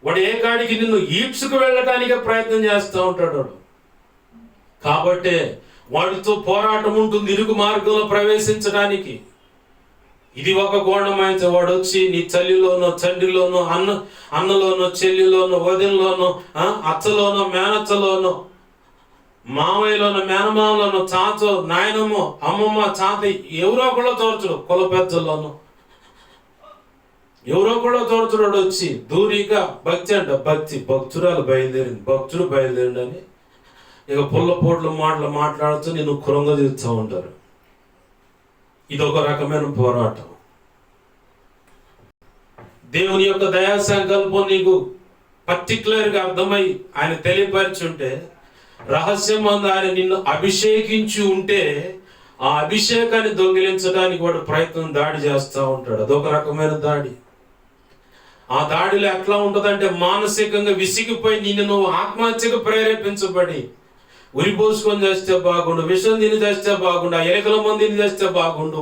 వాడు ఏ కాడికి నిన్ను ఈడ్చుకు వెళ్ళటానికే ప్రయత్నం చేస్తూ ఉంటాడు వాడు. కాబట్టే వాడితో పోరాటం ఉంటుంది ఇరుగు మార్గంలో ప్రవేశించడానికి. ఇది ఒక కోణం అయితే వాడు వచ్చి నీ తల్లిలోనో, తండ్రిలోనో, అన్నలోనో, చెల్లిలోనో, వదినలోనో, అత్తలోనో, మేనత్తలోనో, మామయ్యలోనో, మేనమామలోనో, తాత, నాయనమ్మో, అమ్మమ్మ, తాత, ఎవరో కూడా తోర్చడు. కుల పెద్దల్లోనో ఎవరో కూడా తోర్చడు. వచ్చి దూరిగా భక్తి అంట, భక్తురాలు బయలుదేరింది, భక్తుడు బయలుదేరింది అని ఇక పుల్లపోట్లు మాట్లాడుతూ నేను కృంగదీస్తూ ఉంటారు. ఇదొక రకమైన పోరాటం. దేవుని యొక్క దయా సంకల్పం నీకు పర్టికులర్గా అర్థమై ఆయన తెలియపరిచుంటే, రహస్యం ఆయన నిన్ను అభిషేకించి ఉంటే, ఆ అభిషేకాన్ని దొంగిలించడానికి వాడు దాడి చేస్తూ ఉంటాడు. అదొక రకమైన దాడి. ఆ దాడిలో ఎట్లా ఉంటుందంటే, మానసికంగా విసిగిపోయి నిన్ను నువ్వు ఆత్మహత్యకు ప్రేరేపించబడి, ఉరిపోసుకొని చేస్తే బాగుండు, విషం తిని చేస్తే బాగుండు, ఎలుకల మందిని చేస్తే బాగుండు,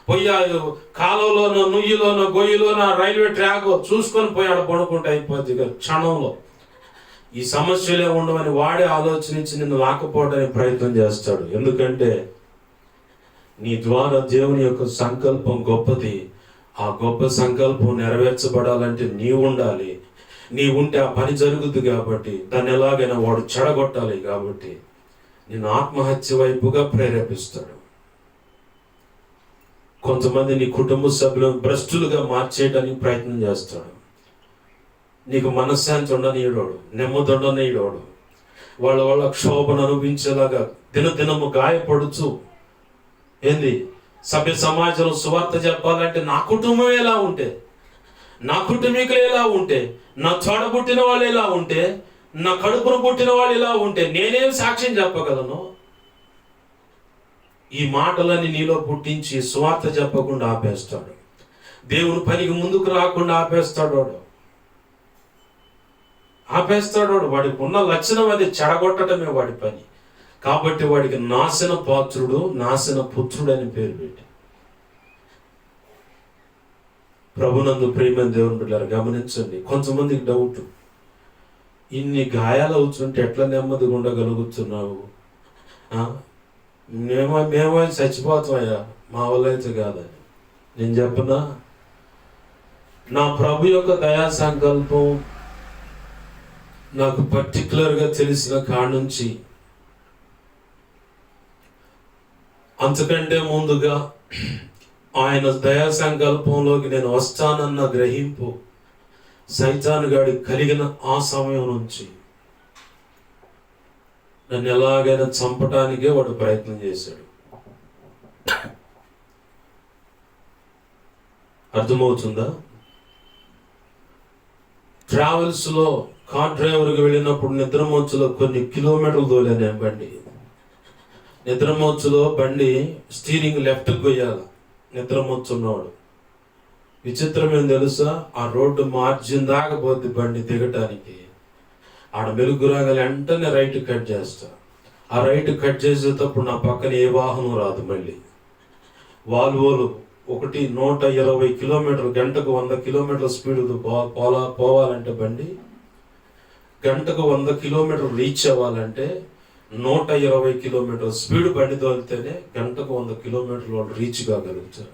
పోయాడు కాలువలోనో, నుయ్యిలోనో, గొయ్యిలోనో, రైల్వే ట్రాక్ చూసుకొని పోయాడు పడుకుంటే అయిపోద్ది క్షణంలో. ఈ సమస్యలే ఉండవని వాడే ఆలోచించి నిన్ను లాకపోవడానికి ప్రయత్నం చేస్తాడు. ఎందుకంటే నీ ద్వారా దేవుని యొక్క సంకల్పం గొప్పది. ఆ గొప్ప సంకల్పం నెరవేర్చబడాలంటే నీవు ఉండాలి. నీ ఉంటే ఆ పని జరుగుద్ది. కాబట్టి దాన్ని ఎలాగైనా వాడు చెడగొట్టాలి. కాబట్టి నేను ఆత్మహత్య వైపుగా ప్రేరేపిస్తాడు. కొంతమంది నీ కుటుంబ సభ్యులను భ్రష్టులుగా మార్చేయడానికి ప్రయత్నం చేస్తాడు. నీకు మనశ్శాంతి ఉండనీయడోడు, నెమ్మది ఉండనీయడోడు, వాళ్ళ క్షోభను అనుభవించేలాగా దినదినము గాయపడుచు సభ్య సమాజంలో సువార్త చెప్పాలంటే నా కుటుంబం ఎలా ఉంటే, నా కుటుంబీకులు ఎలా ఉంటే, నా తోడ పుట్టిన వాళ్ళు ఎలా ఉంటే, నా కడుపును పుట్టిన వాళ్ళు ఎలా ఉంటే నేనేం సాక్ష్యం చెప్పగలను? ఈ మాటలన్నీ నీలో పుట్టించి సువార్త చెప్పకుండా ఆపేస్తాడు. దేవుని పనికి ముందుకు రాకుండా ఆపేస్తాడు. వాడికి ఉన్న లక్షణం అది చెడగొట్టడమే వాడి పని. కాబట్టి వాడికి నాశన పాత్రుడు, నాశన పుత్రుడు అని పేరు పెట్టి. ప్రభునందు ప్రియమైన దేవుని బిడ్డలారా గమనించండి. కొంతమందికి డౌట్, ఇన్ని గాయాలు అవుతుంటే ఎట్లా నెమ్మదిగా ఉండగలుగుతున్నావు? మేమో చచ్చిపోతామయ్యా, మా వల్ల అయితే కాదని. నేను చెప్పనా, నా ప్రభు యొక్క దయా సంకల్పం నాకు పర్టికులర్గా తెలిసిన కాడ నుంచి, అంతకంటే ముందుగా ఆయన దయా సంకల్పంలోకి నేను వస్తానన్న గ్రహింపు సైతాను గాడికి కలిగిన ఆ సమయం నుంచి నన్ను ఎలాగైనా చంపటానికే వాడు ప్రయత్నం చేశాడు. అర్థమవుతుందా? ట్రావెల్స్లో కార్ డ్రైవర్కి వెళ్ళినప్పుడు నిద్రమోచులో కొన్ని కిలోమీటర్లు తోలాను బండి. నిద్రమోచులో బండి స్టీరింగ్ లెఫ్ట్కి పోయాలి నిద్రమోచున్నవాడు. విచిత్రం ఏం తెలుసా, ఆ రోడ్డు మార్జిన్ దాకా పోద్ది బండి దిగటానికి. ఆడ మెలుగు రాగలి వెంటనే రైట్ కట్ చేస్తా. ఆ రైట్ కట్ చేసేటప్పుడు నా పక్కన ఏ వాహనం రాదు. మళ్ళీ వాల్వోలు 120 కిలోమీటర్లు గంటకు 100 కిలోమీటర్ల స్పీడ్ పోవాలంటే బండి గంటకు 100 కిలోమీటర్లు రీచ్ అవ్వాలంటే 120 కిలోమీటర్ల స్పీడ్ బండి తోలితేనే గంటకు 100 కిలోమీటర్లు వాళ్ళు రీచ్ కాగలుగుతారు.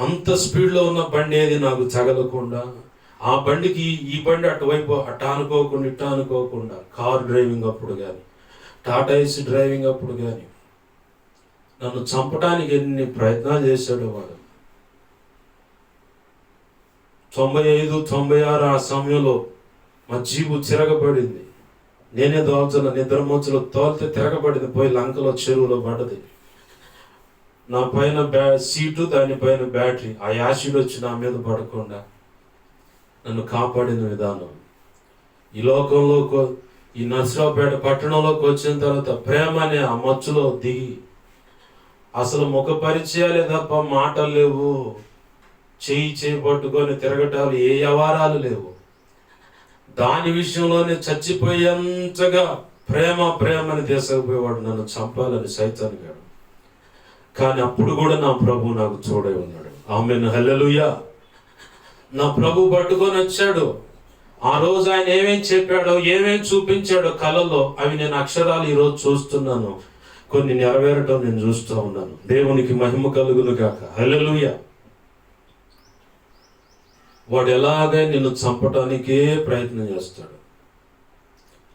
అంత స్పీడ్లో ఉన్న బండి ఏది నాకు తగలకుండా, ఆ బండికి ఈ బండి అటువైపు అట్టా అనుకోకుండా ఇట్టా అనుకోకుండా, కార్ డ్రైవింగ్ అప్పుడు కానీ, టాటా ఏసీ డ్రైవింగ్ అప్పుడు కానీ నన్ను చంపడానికి ఎన్ని ప్రయత్నాలు చేశాడో వాడు. 95, 96 ఆ సమయంలో మా జీబు తిరగబడింది. నేనే దోల్చున్న నిద్ర మోచులో తోలితే తిరగబడింది, పోయి లంకలో చెరువులో పడ్డది. నా పైన సీటు, దానిపైన బ్యాటరీ. ఆ యాసిడ్ వచ్చి నా మీద పడకుండా నన్ను కాపాడిన విధానం. ఈ లోకంలో ఈ నర్సరావుపేట పట్టణంలోకి వచ్చిన తర్వాత ప్రేమ అనే ఆ మచ్చులో దిగి అసలు ముఖ పరిచయాలే తప్ప మాటలు లేవు, చేయి పట్టుకొని తిరగటాలు ఏ వ్యవహారాలు లేవు. దాని విషయంలోనే చచ్చిపోయేంతగా ప్రేమని తీసుకుపోయేవాడు, నన్ను చంపాలని సైతాన్ గాడు. కానీ అప్పుడు కూడా నా ప్రభు నాకు తోడై ఉన్నాడు. ఆమేన్, హల్లెలూయా. నా ప్రభు పట్టుకొని వచ్చాడు. ఆ రోజు ఆయన ఏమేం చెప్పాడో, ఏమేం చూపించాడో కలలో, అవి నేను అక్షరాలు ఈరోజు చూస్తున్నాను. కొన్ని నెరవేరటం నేను చూస్తూ ఉన్నాను. దేవునికి మహిమ కలుగును గాక. హల్లెలూయా. వాడు ఎలాగే నిన్ను చంపటానికే ప్రయత్నం చేస్తాడు.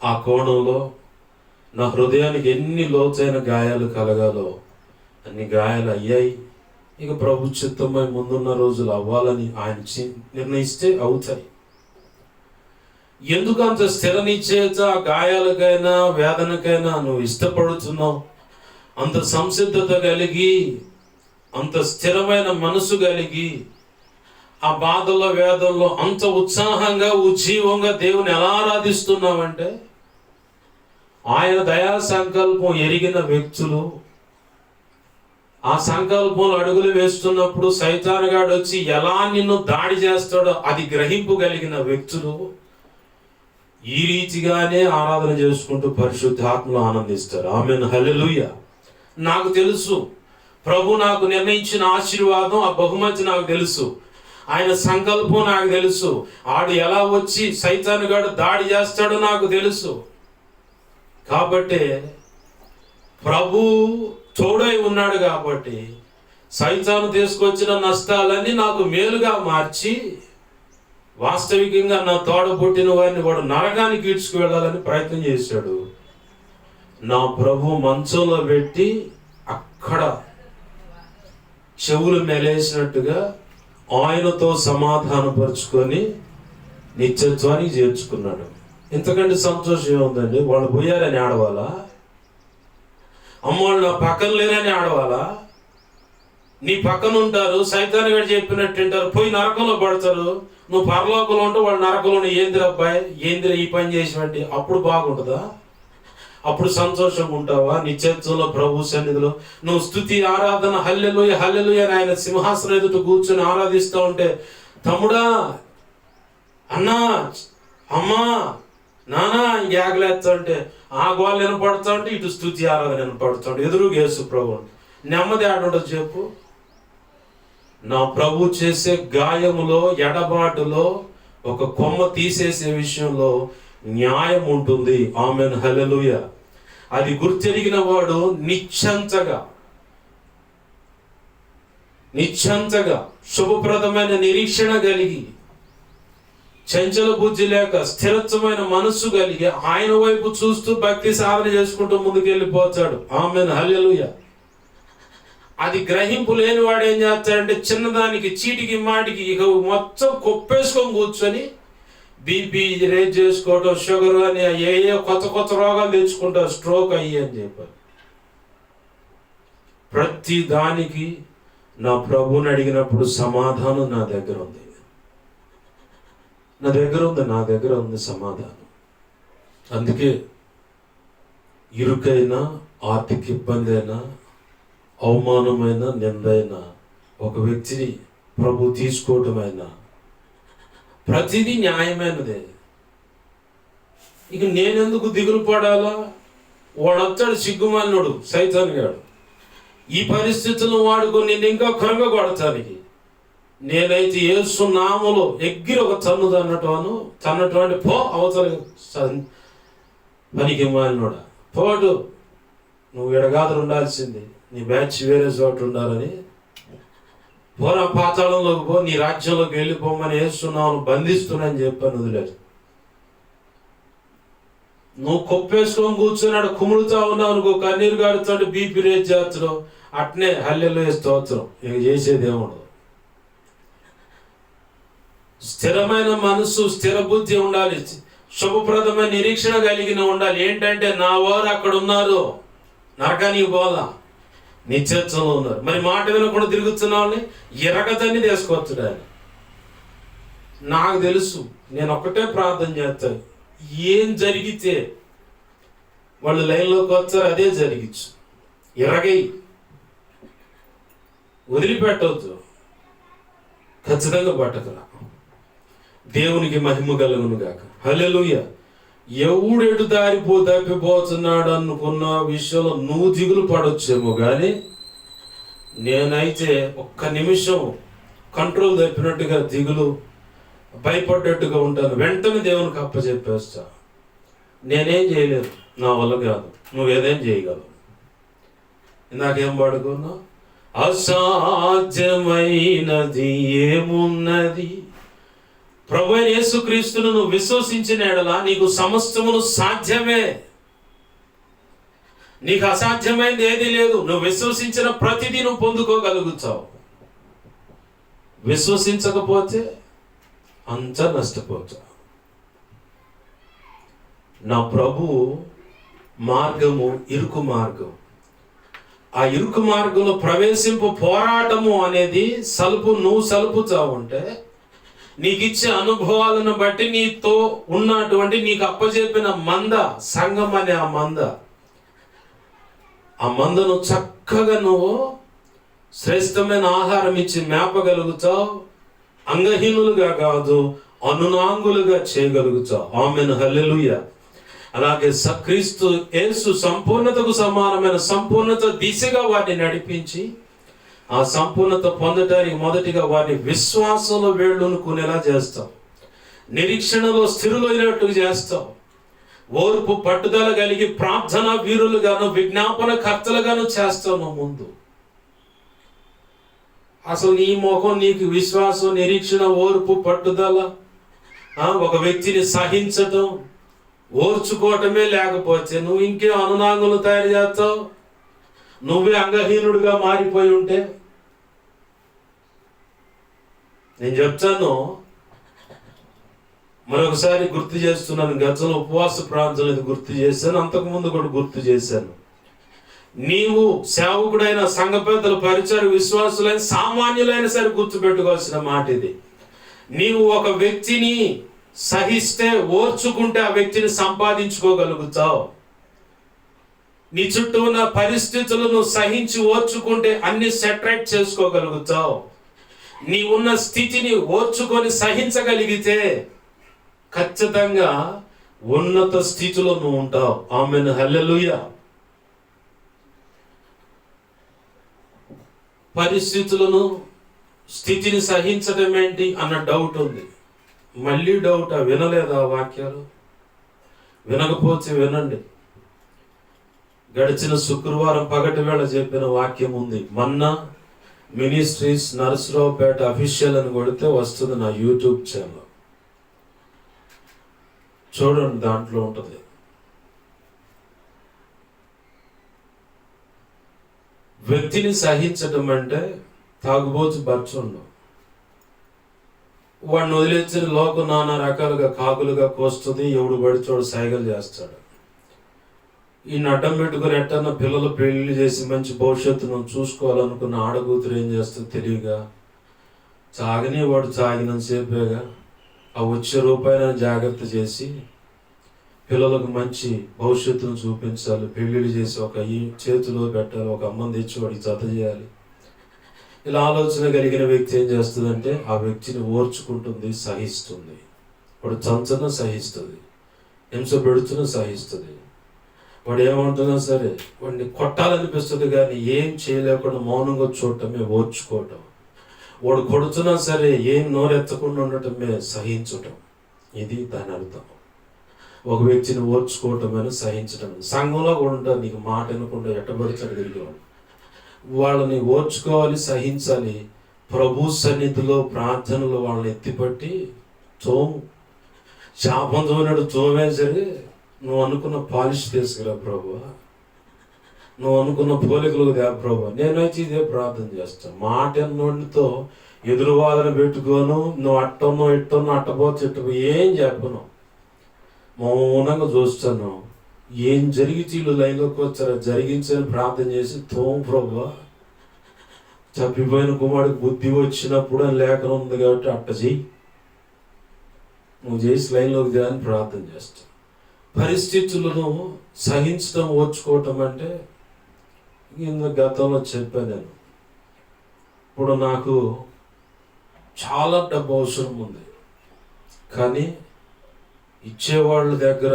ఆ కోణంలో నా హృదయానికి ఎన్ని లోతైన గాయాలు కలగాలో అన్ని గాయాలు అయ్యాయి. ఇక ప్రభు చిత్తమై ముందున్న రోజులు అవ్వాలని ఆయన నిర్ణయిస్తే అవుతాయి. ఎందుకు అంత స్థిర నిశ్చయత గాయాలకైనా వేదనకైనా నువ్వు ఇష్టపడుతున్నావు? అంత సంసిద్ధత కలిగి, అంత స్థిరమైన మనసు కలిగి, ఆ బాధల్లో వేదనలో అంత ఉత్సాహంగా ఉజ్జీవంగా దేవుని ఎలా ఆరాధిస్తున్నావంటే, ఆయన దయా సంకల్పం ఎరిగిన వ్యక్తులు ఆ సంకల్పంలో అడుగులు వేస్తున్నప్పుడు సైతానుగాడు వచ్చి ఎలా నిన్ను దాడి చేస్తాడో అది గ్రహింపు కలిగిన వ్యక్తులు ఈ రీతిగానే ఆరాధన చేసుకుంటూ పరిశుద్ధాత్మలో ఆనందిస్తారు. ఆమేన్, హల్లెలూయా. నాకు తెలుసు ప్రభు నాకు నిర్ణయించిన ఆశీర్వాదం, ఆ బహుమతి నాకు తెలుసు. ఆయన సంకల్పం నాకు తెలుసు. ఆడు ఎలా వచ్చి సైతానుగాడు దాడి చేస్తాడో నాకు తెలుసు. కాబట్టి ప్రభు తోడై ఉన్నాడు కాబట్టి సైతాను తీసుకొచ్చిన నష్టాలన్నీ నాకు మేలుగా మార్చి, వాస్తవికంగా నా తోడ పుట్టిన వారిని వాడు నరకానికి ఈడ్చుకు వెళ్ళాలని ప్రయత్నం చేశాడు. నా ప్రభు మంచంలో పెట్టి అక్కడ చెవులు మెలేసినట్టుగా ఆయనతో సమాధానపరుచుకొని నిత్యత్వానికి చేర్చుకున్నాడు. ఇంతకంటే సంతోషం ఏముందండి? వాళ్ళు పోయారని ఆడవాలా? అమ్మవాళ్ళు నా పక్కన లేరని ఆడవాలా? నీ పక్కన ఉంటారు, సైతాన్ గారు చెప్పినట్టు వింటారు, పోయి నరకంలో పడతారు. నువ్వు పరలోకంలో ఉంటే వాళ్ళు నరకంలో ఏందిరా అబ్బాయి, ఏందిరా ఈ పని చేసినట్టు, అప్పుడు బాగుంటుందా? అప్పుడు సంతోషంగా ఉంటావా? నిత్యత్వంలో ప్రభు సన్నిధిలో నువ్వు స్తుతి ఆరాధన హల్లెలూయా హల్లెలూయా అని ఆయన సింహాసనం ఎదుట కూర్చొని ఆరాధిస్తూ ఉంటే, తమ్ముడా, అన్నా, అమ్మా, నానా ఇంకేగలేస్తా ఉంటే ఆ గోళ్ళు వినపడుతూ ఉంటే ఇటు స్తుతి ఆరాధన వినపడుతూ ఉంటే ఎదురుగా యేసు ప్రభు నెమ్మది ఆడుండదు చెప్పు. నా ప్రభు చేసే గాయములో, ఎడబాటులో, ఒక కొమ్మ తీసేసే విషయంలో న్యాయం ఉంటుంది. ఆమేన్, హల్లెలూయా. అది గుర్తెరిగిన వాడు నిశ్చంతగా శుభప్రదమైన నిరీక్షణ కలిగి, చంచల బుద్ధి లేక స్థిరత్వమైన మనస్సు కలిగి ఆయన వైపు చూస్తూ భక్తి సాధన చేసుకుంటూ ముందుకెళ్ళిపోతాడు. ఆమేన్, హల్లెలూయా. అది గ్రహింపు లేని వాడు ఏం చేస్తాడంటే, చిన్నదానికి చీటికి మాటికి ఇక మొత్తం కొప్పేసుకొని కూర్చొని బీపీ రేజ్ చేసుకోవటం, షుగర్ అని ఏ కొత్త రోగాలు తెచ్చుకుంటారు, స్ట్రోక్ అయ్యి అని చెప్పారు. ప్రతి దానికి నా ప్రభుని అడిగినప్పుడు సమాధానం నా దగ్గర ఉంది. నా దగ్గర ఉంది సమాధానం. అందుకే ఇరుకైనా, ఆర్థిక ఇబ్బంది అయినా, అవమానమైన, నిందైన ఒక వ్యక్తిని ప్రభు తీసుకోవటమైనా ప్రతిదీ న్యాయమైనదే. ఇక నేనెందుకు దిగులు పడాలా? వాడొచ్చాడు సిగ్గుమాలినోడు, సైతాన్ గాడు. ఈ పరిస్థితులను వాడుకొని నేను ఇంకా కరుగ కొడతానికి. నేనైతే యేసు నామములో ఎగ్గిరి ఒక తన్నటువంటి పో అవతల పనికి మాలినోడా, పోటు, నువ్వు ఎడగాదు ఉండాల్సింది, నీ బ్యాచ్ వేరే చోట ఉండాలని, పోరా పాతాళంలోకి పో, నీ రాజ్యంలోకి వెళ్ళిపోమని వేస్తున్నావు, బంధిస్తున్నాను చెప్పాను. వదిలేదు. నువ్వు కొప్పేసుకొని కూర్చున్నాడు కుములుతా ఉన్నావు అనుకో, కన్నీరు గాడుతాడు, బీపీ రేజ్ చేస్తున్నావు, అట్నే హల్లెలూయా స్తోత్రం. ఇక చేసేది ఏముండదు. స్థిరమైన మనసు, స్థిర బుద్ధి ఉండాలి, శుభప్రదమైన నిరీక్షణ కలిగిన ఉండాలి. ఏంటంటే నా వారు అక్కడ ఉన్నారు, నరకానికి పోలా, నిత్యత్వంలో ఉన్నారు. మరి మాట వినకుండా తిరుగుతున్న వాళ్ళని ఎరగదని తీసుకొచ్చాడు ఆయన. నాకు తెలుసు, నేను ఒక్కటే ప్రార్థన చేస్తాను, ఏం జరిగితే వాళ్ళు లైన్లోకి వచ్చారు అదే జరిగించు. ఎరగై వదిలిపెట్టవద్దు, ఖచ్చితంగా పట్టకరా. దేవునికి మహిమ కలుగును గాక. హల్లెలూయా. ఎవడెటు తప్పిపోతున్నాడు అనుకున్న విషయంలో నువ్వు దిగులు పడొచ్చేమో కానీ నేనైతే ఒక్క నిమిషం కంట్రోల్ తప్పినట్టుగా దిగులు భయపడ్డట్టుగా ఉంటాను. వెంటనే దేవునికి అప్పచెప్పేస్తా. నేనేం చేయలేదు, నా వల్ల కాదు, నువ్వేదేం చేయగలవు. ఇందాకేం పడుకున్నా, అసాధ్యమైనది ఏమున్నది. ప్రభు యేసుక్రీస్తును నువ్వు విశ్వసించిన ఎడల నీకు సమస్తమును సాధ్యమే. నీకు అసాధ్యమైనది ఏదీ లేదు. నువ్వు విశ్వసించిన ప్రతిదీ నువ్వు పొందుకోగలుగుతావు. విశ్వసించకపోతే అంతా నష్టపోతావు. నా ప్రభు మార్గము ఇరుకు మార్గం. ఆ ఇరుకు మార్గంలో ప్రవేశింపు పోరాటము అనేది నువ్వు సలుపుతావు ఉంటే నీకు ఇచ్చే అనుభవాలను బట్టి నీతో ఉన్నటువంటి నీకు అప్పచెప్పిన మంద, సంఘం అనే ఆ మందను చక్కగా నువ్వు శ్రేష్టమైన ఆహారం ఇచ్చి మేపగలుగుతావు. అంగహీనులుగా కాదు, అనునాంగులుగా చేయగలుగుతావు. ఆమెను. హల్లెలూయా. అలాగే క్రీస్తు యేసు సంపూర్ణతకు సమానమైన సంపూర్ణత దిశగా వారిని నడిపించి ఆ సంపూర్ణత పొందటానికి మొదటిగా వారిని విశ్వాసంలో వేళ్ళునుకునేలా చేస్తావు. నిరీక్షణలో స్థిరులైనట్టు చేస్తావు. ఓర్పు పట్టుదల కలిగి ప్రార్థన వీరులుగాను విజ్ఞాపన కర్తలుగాను చేస్తావు. నువ్వు ముందు అసలు నీ ముఖం, నీకు విశ్వాసం, నిరీక్షణ, ఓర్పు, పట్టుదల, ఒక వ్యక్తిని సహించటం, ఓర్చుకోవటమే లేకపోతే నువ్వు ఇంకే అనునాంగులు తయారు చేస్తావు. నువ్వే అంగహీనుడిగా మారిపోయి ఉంటే నేను చెప్తాను. మరొకసారి గుర్తు చేస్తున్నాను. గతంలో ఉపవాస ప్రార్థన గుర్తు చేశాను, అంతకుముందు కూడా గుర్తు చేశాను. నీవు సేవకుడైన, సంఘ పెద్దలు, పరిచయ విశ్వాసులైన, సామాన్యులైన సరే గుర్తుపెట్టుకోవాల్సిన మాట ఇది. నీవు ఒక వ్యక్తిని సహిస్తే, ఓర్చుకుంటే ఆ వ్యక్తిని సంపాదించుకోగలుగుతావు. నీ చుట్టూ ఉన్న పరిస్థితులను సహించి ఓర్చుకుంటే అన్ని సెటరేట్ చేసుకోగలుగుతావు. నీ ఉన్న స్థితిని ఓర్చుకొని సహించగలిగితే ఖచ్చితంగా ఉన్నత స్థితిలో నువ్వు ఉంటావు. ఆమెను. హల్లెలూయా. పరిస్థితులను, స్థితిని సహించడం ఏంటి అన్న డౌట్ ఉంది. మళ్ళీ డౌట్. వినలేదా వాక్యాలు? వినకపోతే వినండి. గడిచిన శుక్రవారం పగటి వేళ చెప్పిన వాక్యం ఉంది. మన్నా మినిస్ట్రీస్ నరసరావుపేట అఫీషియల్ అని కొడితే వస్తుంది నా యూట్యూబ్ ఛానల్. చూడండి, దాంట్లో ఉంటుంది. వ్యక్తిని సహించడం అంటే తాగుబోతు బర్చుండు. వాడిని వదిలేసిన లోకం నానా రకాలుగా కాకులుగా కోస్తుంది. ఎవడు పడిచోడు సైగలు చేస్తాడు. ఈ అడ్డం పెట్టుకుని ఎట్టన్నా పిల్లలు పెళ్లి చేసి మంచి భవిష్యత్తును చూసుకోవాలనుకున్న ఆడకూతురు ఏం చేస్తుంది తెలియగా, తాగని వాడు తాగినంతసేపేగా ఆ వచ్చే రూపాయలను జాగ్రత్త చేసి పిల్లలకు మంచి భవిష్యత్తును చూపించాలి, పెళ్లిళ్ళు చేసి ఒక చేతిలో పెట్టాలి, ఒక అమ్మని తెచ్చి వాడికి జత చేయాలి. ఇలా ఆలోచన కలిగిన వ్యక్తి ఏం చేస్తుందంటే ఆ వ్యక్తిని ఓర్చుకుంటుంది, సహిస్తుంది. వాడు చంచన సహిస్తుంది, హింస పెడుతున్న సహిస్తుంది. వాడు ఏమంటున్నా సరే వాడిని కొట్టాలనిపిస్తుంది కానీ ఏం చేయలేకుండా మౌనంగా చూడటమే ఓర్చుకోవటం. వాడు కొడుతున్నా సరే ఏం నోరెత్తకుండా ఉండటమే సహించటం. ఇది దాని అర్థం. ఒక వ్యక్తిని ఓర్చుకోవటం అని సహించటం. సంఘంలో కూడా ఉంటారు, నీకు మాట వినకుండా ఎట్టబడిచాడు తిరిగేవాడు. వాళ్ళని ఓర్చుకోవాలి, సహించాలి. ప్రభు సన్నిధిలో ప్రార్థనలో వాళ్ళని ఎత్తిపట్టి శాపం తోనాడు తోమే సరే నువ్వు అనుకున్న పాలిష్ తీసుకురా ప్రభు, నువ్వు అనుకున్న పోలికలు దా ప్రభు. నేనైతే ఇదే ప్రార్థన చేస్తాను. మాట నోటితో ఎదురువాదన పెట్టుకోను, నువ్వు అట్టను ఇట్టను అట్టపోతే ఇట్టపో ఏం చెప్పను, మౌనంగా చూస్తాను. ఏం జరిగితే వీళ్ళు లైన్లోకి వచ్చారో జరిగించని ప్రార్థన చేసి ప్రభువా చప్పిపోయిన కుమారుడికి బుద్ధి వచ్చినప్పుడు అని లేఖనం ఉంది కాబట్టి అట్ట చెయ్యి, నువ్వు చేసి లైన్లోకి దిగాలని ప్రార్థన చేస్తావు. పరిస్థితులను సహించడం ఓర్చుకోవటం అంటే గతంలో చెప్పాను నేను. ఇప్పుడు నాకు చాలా డబ్బు అవసరం ఉంది, కానీ ఇచ్చేవాళ్ళ దగ్గర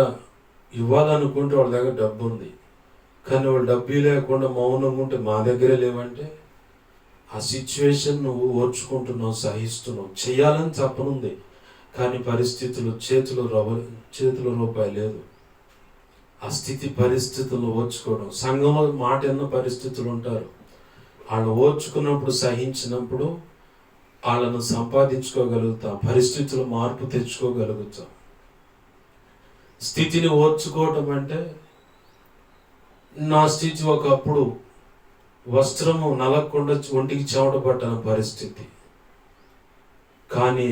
ఇవ్వాలనుకుంటే వాళ్ళ దగ్గర డబ్బు ఉంది, కానీ వాళ్ళు డబ్బు లేకుండా మౌనంగా ఉంటే మా దగ్గరే లేవంటే ఆ సిచ్యువేషన్ నువ్వు ఓర్చుకుంటున్నావు, సహిస్తున్నావు. చేయాలని తప్పనుంది, కానీ పరిస్థితులు చేతిలో రూపాయి లేదు. ఆ స్థితి పరిస్థితులను ఓర్చుకోవడం. సంఘంలో మాట ఎన్న పరిస్థితులు ఉంటారు, వాళ్ళు ఓర్చుకున్నప్పుడు సహించినప్పుడు వాళ్ళను సంపాదించుకోగలుగుతాం, పరిస్థితులు మార్పు తెచ్చుకోగలుగుతాం. స్థితిని ఓర్చుకోవటం అంటే, నా స్థితి ఒకప్పుడు వస్త్రము నలగకుండా ఒంటికి చెమట పట్టిన పరిస్థితి, కానీ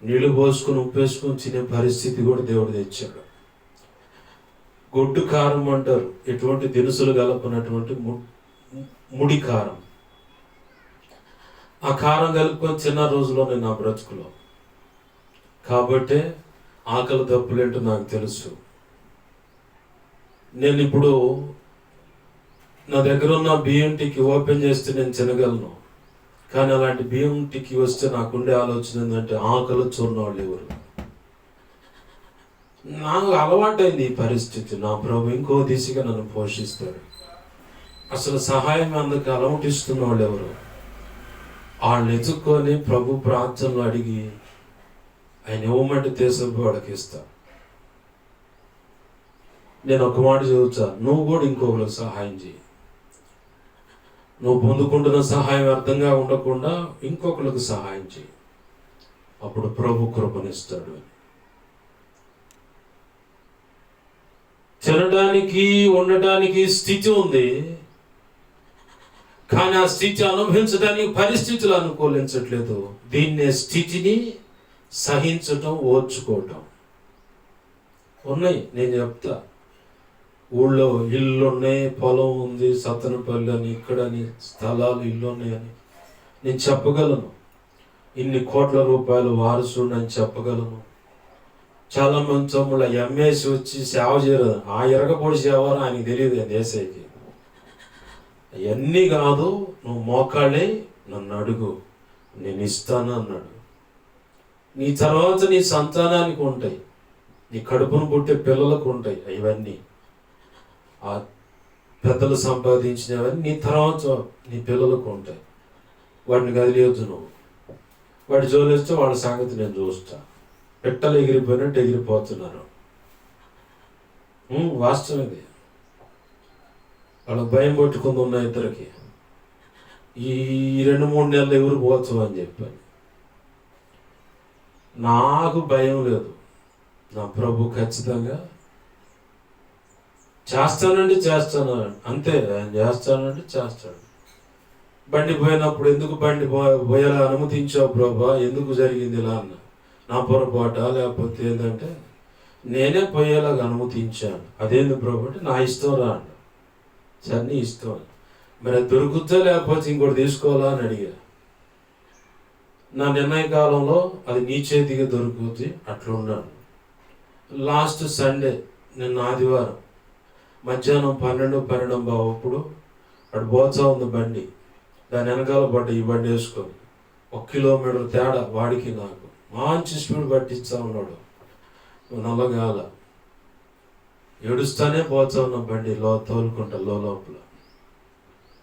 నీళ్లు పోసుకుని ఉప్పేసుకుని తినే పరిస్థితి కూడా దేవుడు తెచ్చాడు. గొడ్డు కారం అంటారు, ఎటువంటి దినుసులు కలపనటువంటి ముడి కారం. ఆ కారం కలుపుకొని చిన్న రోజులోనే నా బ్రతుకులో. కాబట్టే ఆకలి దప్పులేంటో నాకు తెలుసు. నేను ఇప్పుడు నా దగ్గర ఉన్న బియ్యం టిక్కి ఓపెన్ చేస్తే నేను తినగలను, కానీ అలాంటి బియ్యం టిక్కి వస్తే నాకుండే ఆలోచన ఏంటంటే ఆకలి చూడనవాళ్ళు ఎవరు. నాకు అలవాటైంది ఈ పరిస్థితి. నా ప్రభు ఇంకో దిశగా నన్ను పోషిస్తాడు. అసలు సహాయం అందుకు అలవాటిస్తున్న వాళ్ళు ఎవరు? వాళ్ళని ఎత్తుక్కొని ప్రభు ప్రార్థనలు అడిగి ఆయన ఇవ్వమంటే తీసుకు వాళ్ళకి ఇస్తా. నేను ఒక మాట చెబుతా, నువ్వు కూడా ఇంకొకరికి సహాయం చేయి. నువ్వు పొందుకుంటున్న సహాయం అర్థంగా ఉండకుండా ఇంకొకరికి సహాయం చేయి, అప్పుడు ప్రభు కృపనిస్తాడు. తినడానికి ఉండటానికి స్థితి ఉంది, కానీ ఆ స్థితి అనుభవించడానికి పరిస్థితులు అనుకూలించట్లేదు. దీన్నే స్థితిని సహించటం, ఓర్చుకోవటం. ఉన్నాయి, నేను చెప్తా. ఊళ్ళో ఇల్లు ఉన్నాయి, పొలం ఉంది, సత్తనపల్లి అని ఇక్కడని స్థలాలు ఇల్లు ఉన్నాయని నేను చెప్పగలను. ఇన్ని కోట్ల రూపాయలు వారసుడు అని చెప్పగలను. చాలా మంది తమ్ముళ్ళు ఎంఏసి వచ్చి సేవ చేయరు. ఆ ఎరగపొడి సేవ ఆయనకి తెలియదు దేశానికి. అవన్నీ కాదు, నువ్వు మోకాళ్ళే నన్ను అడుగు, నేను ఇస్తాను అన్నాడు. నీ తర్వాత నీ సంతానానికి ఉంటాయి, నీ కడుపును పుట్టే పిల్లలకు ఉంటాయి. ఇవన్నీ ఆ పెద్దలు సంపాదించినవన్నీ నీ తర్వాత నీ పిల్లలకు ఉంటాయి. వాటిని కదిలేయొద్దు నువ్వు. వాటి జోలిస్తే వాళ్ళ సంగతి నేను చూస్తా. పిట్టలు ఎగిరిపోయినట్టు ఎగిరిపోతున్నారు. వాస్తవం ఇది. వాళ్ళకి భయం పట్టుకుంది ఉన్న ఇద్దరికి. ఈ 2-3 నెలలు ఎవరు పోవచ్చు అని చెప్పాను. నాకు భయం లేదు. నా ప్రభు ఖచ్చితంగా చేస్తానంటే చేస్తాను అంతే. ఆయన చేస్తానంటే చేస్తాడు. బండి పోయినప్పుడు ఎందుకు బండి పోయేలా అనుమతించావు ప్రభా, ఎందుకు జరిగింది ఇలా అన్న. నా పొరపాట లేకపోతే ఏంటంటే నేనే పోయేలాగా అనుమతించాను. అదేంది ప్రభు అంటే నా ఇష్టం రా అన్న. సరే నీ ఇష్టం. మరి అది దొరుకుతా లేకపోతే ఇంకోటి తీసుకోవాలా అని అడిగా. నా నిర్ణయ కాలంలో అది నీ చేతిగా దొరుకుతుంది, అట్లా ఉన్నాను. లాస్ట్ సండే, నిన్న ఆదివారం మధ్యాహ్నం 12:12 అప్పుడు అటు పోతా ఉంది బండి. దాని వెనకాల పడ్డ ఈ బండి వేసుకొని 1 కిలోమీటర్ తేడా వాడికి నాకు. మంచి స్పీడ్ పట్టించా ఉన్నాడు. నల్లగాల ఏడుస్తానే పోతా ఉన్న బండి తోలుకుంటా లోపల.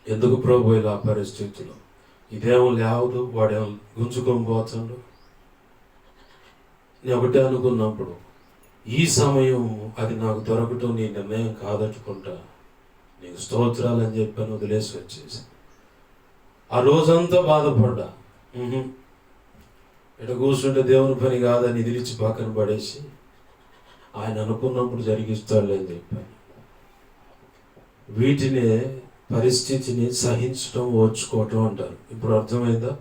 ఎందుకు ప్రభు ఇలా పరిస్థితులు? ఇదేమో లేవదు, వాడేమో గుంజుకొని పోతాడు. నేను ఒకటే అనుకున్నప్పుడు, ఈ సమయం అది నాకు దొరకటం నీ నిర్ణయం కాదట్టుకుంటా, నీకు స్తోత్రాలు అని చెప్పాను, వదిలేసి వచ్చేసి. ఆ రోజంతా బాధపడ్డా. ఇట కూర్చుంటే దేవుని పని కాదని ఇదిలిచి పక్కన పడేసి ఆయన అనుకున్నప్పుడు జరిగిస్తాడులే అని చెప్పాను. వీటినే పరిస్థితిని సహించడం, ఓర్చుకోవటం అంటారు. ఇప్పుడు అర్థమైందా?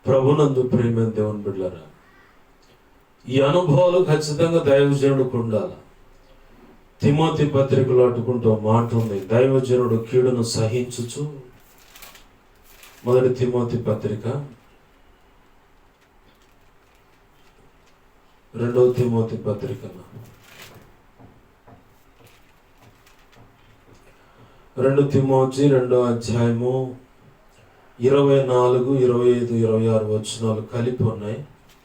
ప్రభునందు ప్రేమ దేవుని బిడ్డలారా, ఈ అనుభవాలు ఖచ్చితంగా దైవజనుడికి ఉండాలి. తిమోతి పత్రికలో అట్టుకుంటూ మాట ఉంది, దైవజనుడు కీడును సహించుచు. మొదటి తిమోతి పత్రిక 2వ తిమోతి పత్రిక 2 తిమోతి 2వ అధ్యాయము 24, 25, 26 వచనాలు కలిపి ఉన్నాయి.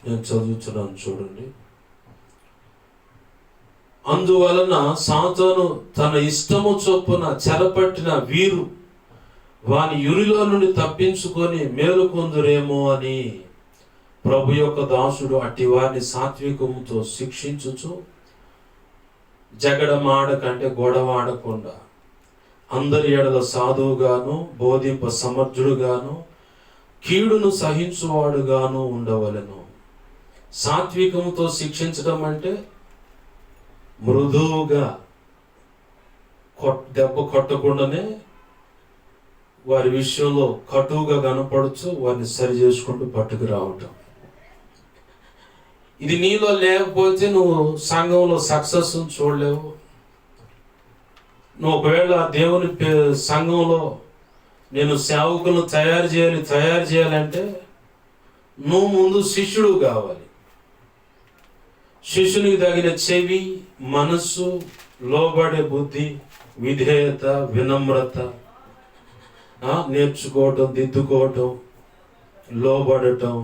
నేను చదువుతున్నాను చూడండి. అందువలన సాతాను తన ఇష్టము చొప్పున చెరపట్టిన వీరు వాని యురిలో నుండి తప్పించుకొని మేలుకొందురేమో అని ప్రభు యొక్క దాసుడు అట్టి వారిని సాత్వికముతో శిక్షించుచు, జగడమాడకంటే గొడవాడకుండా అందరి ఎడల సాధువుగాను బోధింప సమర్థుడుగాను కీడును సహించువాడుగాను ఉండవలెను. సాత్వికముతో శిక్షించడం అంటే మృదువుగా దెబ్బ కొట్టకుండానే వారి విషయంలో కటువుగా కనపడచ్చు, వారిని సరి చేసుకుంటూ పట్టుకు రావటం. ఇది నీలో లేకపోతే నువ్వు సంఘంలో సక్సెస్ చూడలేవు. నువ్వు ఒకవేళ దేవుని సంఘంలో నేను సేవకులను తయారు చేయాలంటే నువ్వు ముందు శిష్యుడు కావాలి. శిష్యునికి తగిన చెవి, మనస్సు, లోబడే బుద్ధి, విధేయత, వినమ్రత, నేర్చుకోవటం, దిద్దుకోవటం, లోబడటం,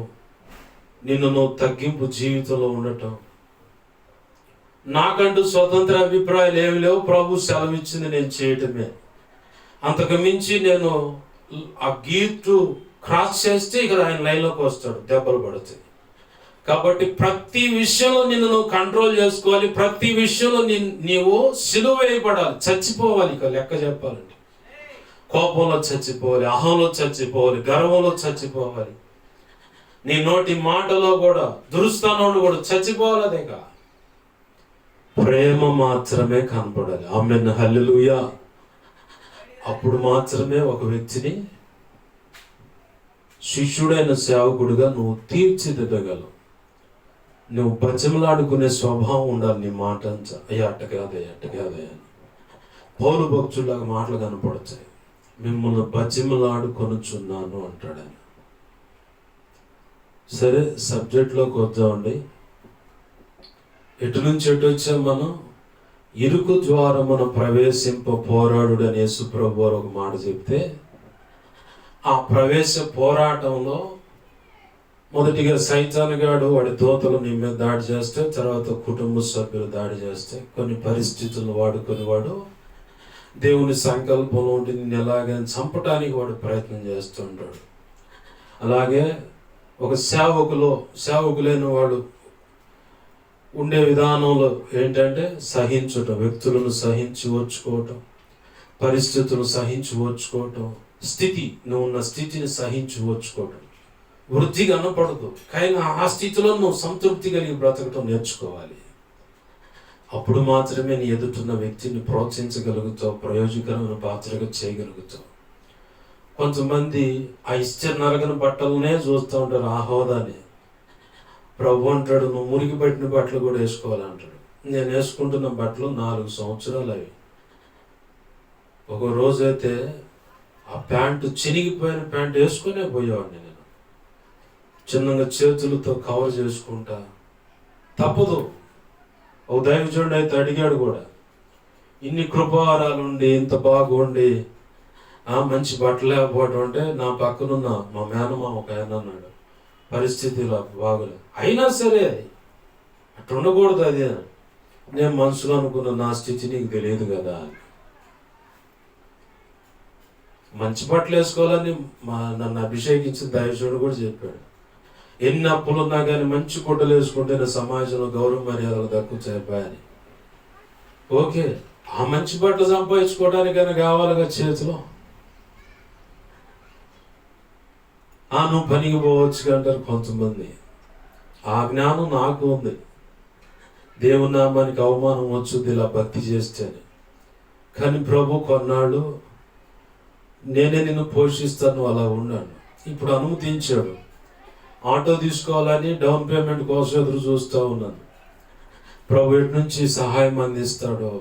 నిన్ను నువ్వు తగ్గింపు జీవితంలో ఉండటం. నాకంటూ స్వతంత్ర అభిప్రాయాలు ఏమి లేవు, ప్రభు సెలవిచ్చింది నేను చేయటమే. అంతకు మించి నేను ఆ గీటు క్రాస్ చేస్తే ఇక ఆయన లైన్లోకి వస్తాడు, దెబ్బలు పడుతుంది. కాబట్టి ప్రతి విషయంలో నిన్ను నువ్వు కంట్రోల్ చేసుకోవాలి. ప్రతి విషయంలో నీవు సిలువ వేయబడాలి, చచ్చిపోవాలి. ఇక లెక్క చెప్పాలంటే కోపంలో చచ్చిపోవాలి, అహంలో చచ్చిపోవాలి, గర్వంలో చచ్చిపోవాలి. నీ నోటి మాటలో కూడా, దురుస్తానంలో కూడా చచ్చిపోవాలి. అదేక ప్రేమ మాత్రమే కనపడాలి. ఆమేన్, హల్లెలూయా. అప్పుడు మాత్రమే ఒక వ్యక్తిని శిష్యుడైన సేవకుడిగా నువ్వు తీర్చిదిద్దగలవు. నువ్వు బతిమలాడుకునే స్వభావం ఉండాలి. నీ మాట అయ్యా అట్టకాదే అని పౌలు భక్తులాగా మాటలు కనపడతాయి. మిమ్మల్ని బతిమలాడుకొనుచున్నాను అంటాడు ఆయన. సరే, సబ్జెక్ట్లోకి వద్దామండి. ఎటు నుంచి ఎటు వచ్చాం మనం? ఇరుకు ద్వారమున ప్రవేశింప పోరాడు అని యేసు ప్రభు వారు ఒక మాట చెప్తే, ఆ ప్రవేశ పోరాటంలో మొదటిగా సైతానుగాడు వాడి దూతలు నీ మీద దాడి చేస్తే, తర్వాత కుటుంబ సభ్యులు దాడి చేస్తే, కొన్ని పరిస్థితులను వాడుకొని వాడు దేవుని సంకల్పంలో ఉండి నిన్ను ఎలాగైనా చంపడానికి వాడు ప్రయత్నం చేస్తూ ఉంటాడు. అలాగే ఒక సేవకులైన వాడు ఉండే విధానంలో ఏంటంటే సహించటం, వ్యక్తులను సహించి ఓర్చుకోవటం, పరిస్థితులను సహించి ఓర్చుకోవటం, నువ్వు ఉన్న స్థితిని సహించి ఓర్చుకోవటం. వృద్ధి కనపడదు, కానీ ఆ స్థితిలో నువ్వు సంతృప్తి కలిగి బ్రతకటం నేర్చుకోవాలి. అప్పుడు మాత్రమే నీ ఎదుటిన్న వ్యక్తిని ప్రోత్సహించగలుగుతావు, ప్రయోజకరమైన పాత్రగా చేయగలుగుతావు. కొంతమంది ఆ నరగని బట్టలనే చూస్తూ ఉంటారు, ఆ హోదాని. ప్రభు అంటాడు, నువ్వు మురికి పట్టిన బట్టలు కూడా వేసుకోవాలంటాడు. నేను వేసుకుంటున్న బట్టలు 4 సంవత్సరాలు అవి. ఒక రోజైతే ఆ ప్యాంటు చినిగిపోయిన ప్యాంటు వేసుకునే పోయేవాడిని నేను. చిన్నగా చేతులతో కవర్ చేసుకుంటా. తప్పదు. ఒక దైవజనుడు అయితే అడిగాడు కూడా, ఇన్ని కృపావరాలు ఉండి, ఇంత బాగుండి, మంచి బట్టలు లేకపోవడం అంటే, నా పక్కనున్న మా మేనమా ఒక ఆయన అన్నాడు, పరిస్థితి ఇలా బాగోలేదు. అయినా సరే అట్లా ఉండకూడదు. అదే నేను మనసులో అనుకున్న నా స్థితి నీకు తెలియదు కదా అని. మంచి బట్టలు వేసుకోవాలని నన్ను అభిషేకించిన దైవజనుడు కూడా చెప్పాడు. ఎన్ని అప్పులున్నా కానీ మంచి గుడ్డలు వేసుకుంటే నా సమాజంలో గౌరవ మర్యాదలు దక్కుతాయని. ఓకే, ఆ మంచి బట్టలు సంపాదించుకోవడానికైనా కావాలిగా చేతిలో. నువ్వు పనికి పోవచ్చు అంటారు కొంతమంది. ఆ జ్ఞానం నాకు ఉంది. దేవుని నామానికి అవమానం వచ్చుద్ది ఇలా భక్తి చేస్తేనే. కానీ ప్రభు కొన్నాళ్ళు నేనే నిన్ను పోషిస్తాను, అలా ఉన్నాను. ఇప్పుడు అనుమతించాడు. ఆటో తీసుకోవాలని డౌన్ పేమెంట్ కోసం ఎదురు చూస్తూ ఉన్నాను. ప్రభు ఎటు నుంచి సహాయం అందిస్తాడో.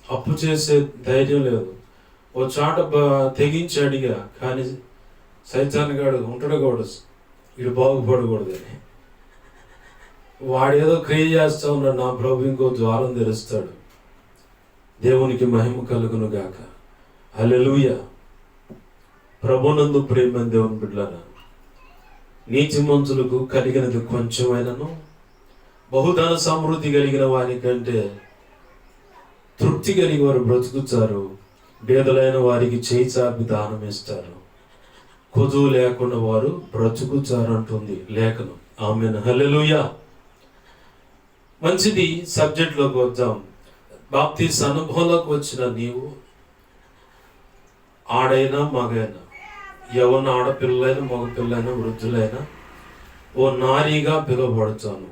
అప్పు చేసే ధైర్యం లేదు. ఓ చాట తెగించి అడిగా, కానీ సైతాన్ గాడు ఉంటాడు కూడా ఇటు బాగుపడకూడదని. వాడేదో క్రియ చేస్తూ ఉన్నాడు. నా ప్రభు ఇంకో ద్వారం తెరుస్తాడు. దేవునికి మహిమ కలుగును గాక. హల్లెలూయా. ప్రభునందు ప్రేమ దేవుని బిడ్డలారా, నీతిమంతులకు కలిగినది కొంచెమైనను బహుధన సమృద్ధి కలిగిన వారి కంటే తృప్తి కలిగి వారు బ్రతుకుతారు. పేదలైన వారికి చేయి చాపి దానం ఇస్తారు. కొదువు లేకుండా వారు బ్రతుకుతారు అంటుంది లేఖనం. ఆమేన్. హల్లెలూయా. మంచిది, సబ్జెక్ట్లోకి వద్దాం. బాప్తీసు అనుభవంలోకి వచ్చిన నీవు, ఆడైనా మగైనా, యవ్వన ఆడపిల్లలైనా మగపిల్లైనా వృద్ధులైనా ఓ నారీగా పిలువబడతాను.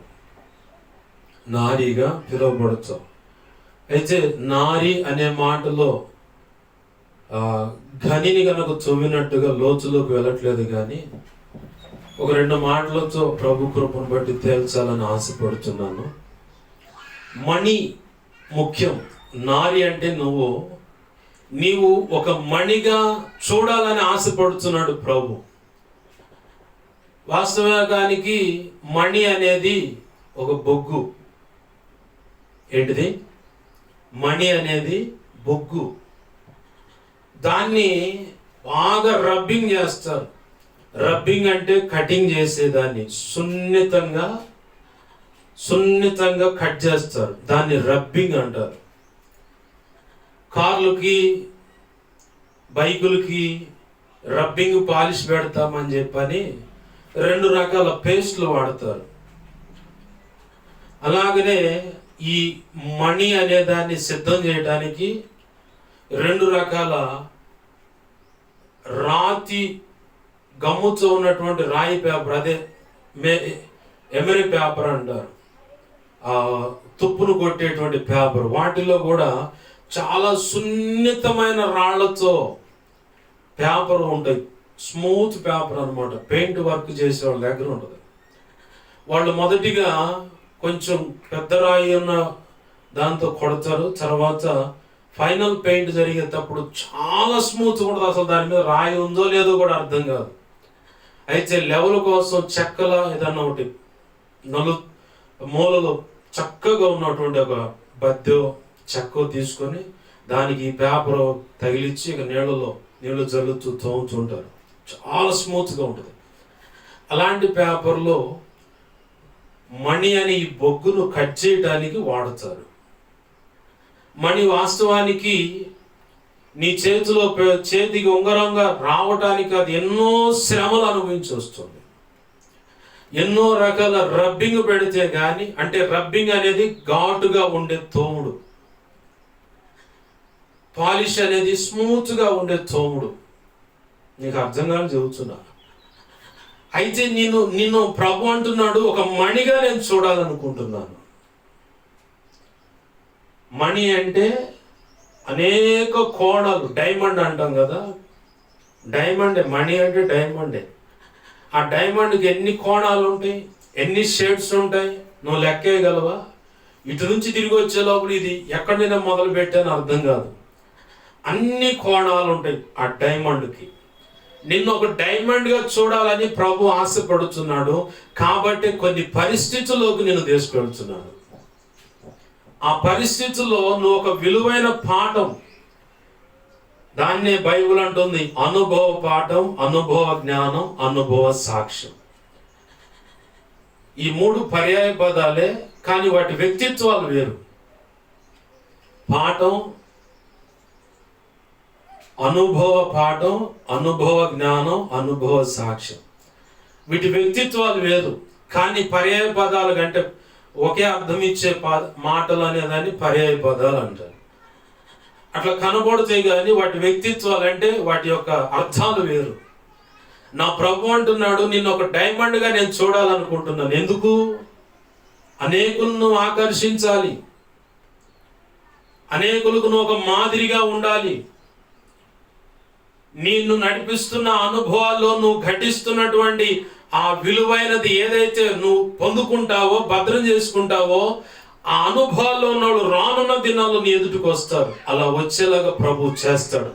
నారీగా పిలువబడతావు. అయితే నారి అనే మాటలో ఘనిని కనుక తవ్వినట్టుగా లోతులోకి వెళ్ళట్లేదు, కానీ ఒక 2 మాటలతో ప్రభు కృపను బట్టి తేల్చాలని ఆశపడుతున్నాను. మణి ముఖ్యం. నారి అంటే నీవు ఒక మణిగా చూడాలని ఆశపడుతున్నాడు ప్రభు. వాస్తవానికి మణి అనేది ఒక బొగ్గు. ఏంటిది? మణి అనేది బొగ్గు. దాన్ని బాగా రబ్బింగ్ చేస్తారు. రబ్బింగ్ అంటే కటింగ్ చేసేదాన్ని సున్నితంగా కట్ చేస్తారు. దాన్ని రబ్బింగ్ అంటారు. కార్లకి, బైకులకి రబ్బింగ్ పాలిష్ పెడతామని చెప్పని 2 రకాల పేస్ట్లు వాడతారు. అలాగనే ఈ మణి అనే దాన్ని సిద్ధం చేయడానికి 2 రకాల రాతి గమ్ముతో ఉన్నటువంటి రాయి పేపర్, అదే ఎమరీ పేపర్ అంటారు, తుప్పును కొట్టేటువంటి పేపర్. వాటిలో కూడా చాలా సున్నితమైన రాళ్లతో పేపర్ ఉంటాయి. స్మూత్ పేపర్ అన్నమాట. పెయింట్ వర్క్ చేసే వాళ్ళ దగ్గర ఉంటుంది. వాళ్ళు మొదటిగా కొంచెం పెద్ద రాయి ఉన్న దాంతో కొడతారు. తర్వాత ఫైనల్ పెయింట్ జరిగేటప్పుడు చాలా స్మూత్ ఉంటుంది. అసలు దాని మీద రాయి ఉందో లేదో కూడా అర్థం కాదు. అయితే లెవెల్ కోసం చెక్కల ఏదన్నా ఒకటి మూలలో చక్కగా ఉన్నటువంటి ఒక బద్దె చెక్క తీసుకొని దానికి ఈ పేపర్ తగిలిచ్చి ఇక నీళ్ళు జల్లుతూ తోముతుంటారు. చాలా స్మూత్గా ఉంటుంది. అలాంటి పేపర్లో మణి అని ఈ బొగ్గును కట్ చేయడానికి వాడతారు. మణి వాస్తవానికి నీ చేతికి ఉంగరంగా రావటానికి అది ఎన్నో శ్రమలు అనుభవించి వస్తుంది. ఎన్నో రకాల రబ్బింగ్ పెడితే కానీ, అంటే రబ్బింగ్ అనేది ఘాటుగా ఉండే తోముడు, పాలిష్ అనేది స్మూత్గా ఉండే తోముడు. నీకు అర్థం కాని చెబుతున్నా. అయితే నిన్ను ప్రభు అంటున్నాడు, ఒక మణిగా నేను చూడాలనుకుంటున్నాను. మణి అంటే అనేక కోణాలు. డైమండ్ అంటాం కదా, డైమండే. మణి అంటే డైమండే. ఆ డైమండ్కి ఎన్ని కోణాలు ఉంటాయి, ఎన్ని షేడ్స్ ఉంటాయి, నువ్వు లెక్కేయగలవా? ఇటు నుంచి తిరిగి వచ్చే లోపల ఇది ఎక్కడ నేను మొదలు పెట్టాను అర్థం కాదు. అన్ని కోణాలు ఉంటాయి ఆ డైమండ్కి. నిన్ను ఒక డైమండ్గా చూడాలని ప్రభు ఆశపడుతున్నాడు. కాబట్టి కొన్ని పరిస్థితుల్లోకి నేను తీసుకెళ్తున్నాను. ఆ పరిస్థితుల్లో నువ్వు ఒక విలువైన పాఠం, దాన్నే బైబిల్ అంటుంది అనుభవ పాఠం, అనుభవ జ్ఞానం, అనుభవ సాక్ష్యం. ఈ 3 పర్యాయ పదాలే, కానీ వాటి వ్యక్తిత్వాలు వేరు. పాఠం, అనుభవ పాఠం, అనుభవ జ్ఞానం, అనుభవ సాక్ష్యం. వీటి వ్యక్తిత్వాలు వేరు, కానీ పర్యాయ పదాలు కంటే ఒకే అర్థం ఇచ్చే మాటలు అనేదాన్ని పర్యాయ పదాలు అంటారు. అట్లా కనబడుతాయి, కానీ వాటి వ్యక్తిత్వాలు అంటే వాటి యొక్క అర్థాలు వేరు. నా ప్రభు అంటున్నాడు, నిన్ను ఒక డైమండ్గా నేను చూడాలనుకుంటున్నాను. ఎందుకు? అనేకులను ఆకర్షించాలి, అనేకులకు నువ్వు ఒక మాదిరిగా ఉండాలి. నిన్ను నడిపిస్తున్న అనుభవాల్లో నువ్వు ఘటిస్తున్నటువంటి ఆ విలువైనది ఏదైతే నువ్వు పొందుకుంటావో, భద్రం చేసుకుంటావో, ఆ అనుభవాల్లో ఉన్నవాడు రానున్న దినాల్లో నీ ఎదుటికి వస్తారు. అలా వచ్చేలాగా ప్రభు చేస్తాడు.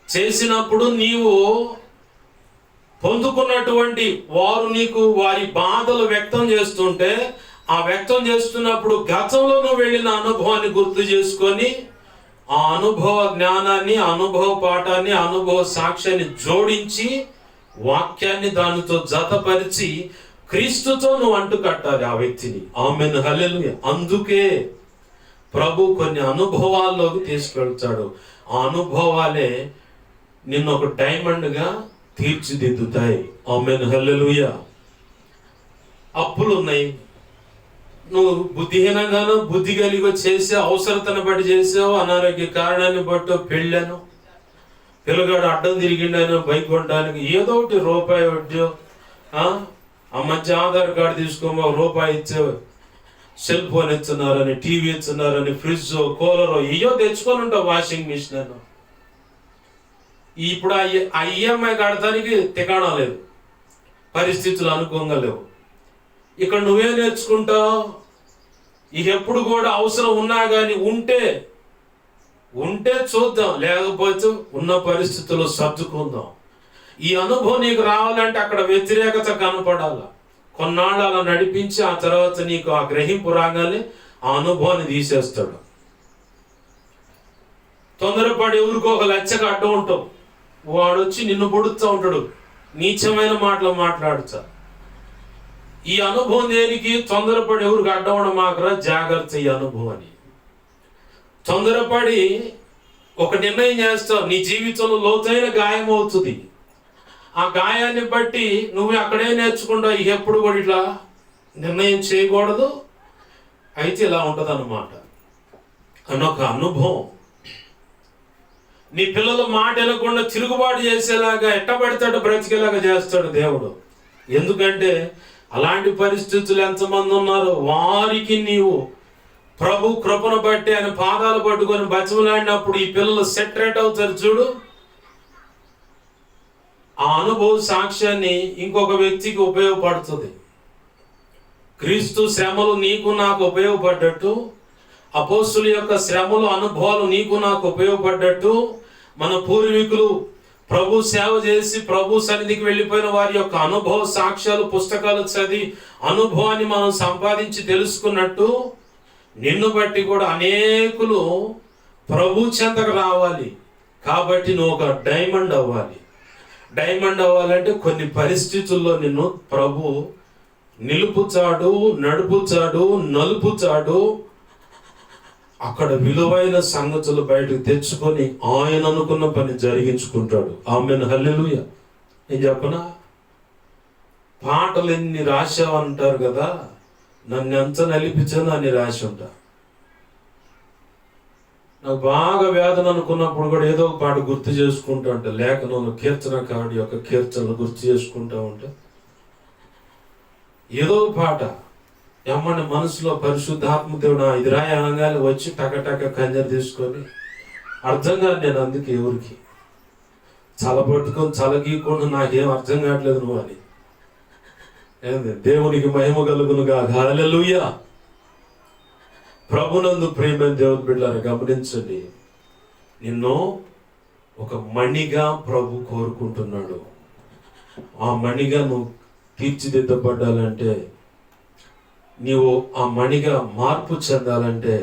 చేసినప్పుడు నీవు పొందుకున్నటువంటి వారు నీకు వారి బాధలు వ్యక్తం చేస్తుంటే, ఆ వ్యక్తం చేస్తున్నప్పుడు గతంలో నువ్వు వెళ్ళిన అనుభవాన్ని గుర్తు చేసుకొని ఆ అనుభవ జ్ఞానాన్ని, అనుభవ పాఠాన్ని, అనుభవ సాక్ష్యాన్ని జోడించి వాక్యాన్ని దానితో జతపరిచి క్రీస్తుతో నువ్వు అంటు కట్టాలి ఆ వ్యక్తిని. ఆమేన్, హల్లెలూయా. అందుకే ప్రభు కొన్ని అనుభవాల్లోకి తీసుకెళ్తాడు. ఆ అనుభవాలే నిన్ను ఒక డైమండ్గా తీర్చిదిద్దుతాయి. ఆమేన్, హల్లెలూయా. అప్పులు ఉన్నాయి, నువ్వు బుద్ధిహీనంగానో బుద్ధి కలిగో చేసే, అవసరతను బట్టి చేసావు, అనారోగ్య కారణాన్ని బట్టో, పెళ్ళను, పిల్లగాడు అడ్డం తిరిగిండను బైక్ కొనడానికి, ఏదో ఒకటి రూపాయి వడ్డీ, ఆ మధ్య ఆధార్ కార్డు తీసుకోమో రూపాయి ఇచ్చే, సెల్ ఫోన్ ఇస్తున్నారని, టీవీ ఇస్తున్నారని, ఫ్రిడ్జ్, కూలర్ ఇయో తెచ్చుకొని ఉంటావు, వాషింగ్ మిషన్ అను. ఇప్పుడు ఆ ఈఎంఐ కడతానికి తికాణం లేదు, పరిస్థితులు అనుకూలంగా లేవు. ఇక్కడ నువ్వే నేర్చుకుంటావు, ఇక ఎప్పుడు కూడా అవసరం ఉన్నా కానీ ఉంటే చూద్దాం, లేకపోతే ఉన్న పరిస్థితుల్లో సర్దుకుందాం. ఈ అనుభవం నీకు రావాలంటే అక్కడ వ్యతిరేకత కనపడాల. కొన్నాళ్ళు అలా నడిపించి ఆ తర్వాత నీకు ఆ గ్రహింపు రాగానే ఆ అనుభవాన్ని తీసేస్తాడు. తొందరపడి ఎవరికో ఒక లెచ్చగా అడ్డం ఉంటావు, వాడు వచ్చి నిన్ను పొడుస్తూ ఉంటాడు, నీచమైన మాటలు మాట్లాడుతా. ఈ అనుభవం దేనికి? తొందరపడి ఎవరికి అడ్డం మాకరా, జాగ్రత్త. ఈ అనుభవాన్ని తొందరపడి ఒక నిర్ణయం చేస్తావు, నీ జీవితంలో లోతైన గాయం అవుతుంది. ఆ గాయాన్ని బట్టి నువ్వు అక్కడే నేర్చుకుంటావు, ఇక ఎప్పుడు కూడా ఇట్లా నిర్ణయం చేయకూడదు, అయితే ఇలా ఉంటుంది అన్నమాట అని ఒక అనుభవం. నీ పిల్లల మాట వినకుండా తిరుగుబాటు చేసేలాగా, ఎట్టబడతాడు బ్రతికేలాగా చేస్తాడు దేవుడు. ఎందుకంటే అలాంటి పరిస్థితులు ఎంతమంది ఉన్నారు, వారికి నీవు ప్రభు కృపను బట్టి ఆయన పాదాలు పట్టుకొని బతిమలాడినప్పుడు ఈ పిల్లలు సెటరేట్ అవుతారు చూడు. ఆ అనుభవ సాక్ష్యాన్ని ఇంకొక వ్యక్తికి ఉపయోగపడుతుంది. క్రీస్తు శ్రమలు నీకు నాకు ఉపయోగపడ్డట్టు, అపోస్తుల యొక్క శ్రమలు, అనుభవాలు నీకు నాకు ఉపయోగపడ్డట్టు, మన పూర్వీకులు ప్రభు సేవ చేసి ప్రభు సన్నిధికి వెళ్ళిపోయిన వారి యొక్క అనుభవ సాక్ష్యాలు, పుస్తకాలు చదివి అనుభవాన్ని మనం సంపాదించి తెలుసుకున్నట్టు, నిన్ను బట్టి కూడా అనేకులు ప్రభు చెంతకు రావాలి. కాబట్టి నువ్వు ఒక డైమండ్ అవ్వాలి. డైమండ్ అవ్వాలంటే కొన్ని పరిస్థితుల్లో నిన్ను ప్రభు నిలుపుతాడు, నడుపుతాడు, నలుపుతాడు. అక్కడ విలువైన సంగతులు బయటకు తెచ్చుకొని ఆయన అనుకున్న పని జరిగించుకుంటాడు. ఆమేన్, హల్లెలూయా. నేను చెప్పనా, పాటలు ఎన్ని రాశావు అంటారు కదా, నన్ను ఎంత నలిపించానో అన్ని రాసి ఉంటా. నాకు బాగా వేదన అనుకున్నప్పుడు కూడా ఏదో ఒక పాట గుర్తు చేసుకుంటా ఉంటా. లేఖనంలో కీర్తనకారుడి యొక్క కీర్తనలు గుర్తు చేసుకుంటా ఉంటా. ఏదో పాట ఎమ్మని మనసులో పరిశుద్ధాత్మ దేవుడు ఇది రాయి అనగానే వచ్చి టక కంజర్ తీసుకొని అర్థం కాదు. నేను అందుకే ఎవరికి చలబట్టుకొని చలగీకుండా నాకేం అర్థం కావట్లేదు నువ్వు అని. దేవునికి మహిమ కలుగునుగా. హల్లెలూయా. ప్రభునందు ప్రియమైన దేవుని బిడ్డలారా, గమనించండి, నిన్ను ఒక మణిగా ప్రభు కోరుకుంటున్నాడు. ఆ మణిగా నువ్వు తీర్చిదిద్దబడ్డాలంటే, నీవు ఆ మణిగా మార్పు చెందాలంటే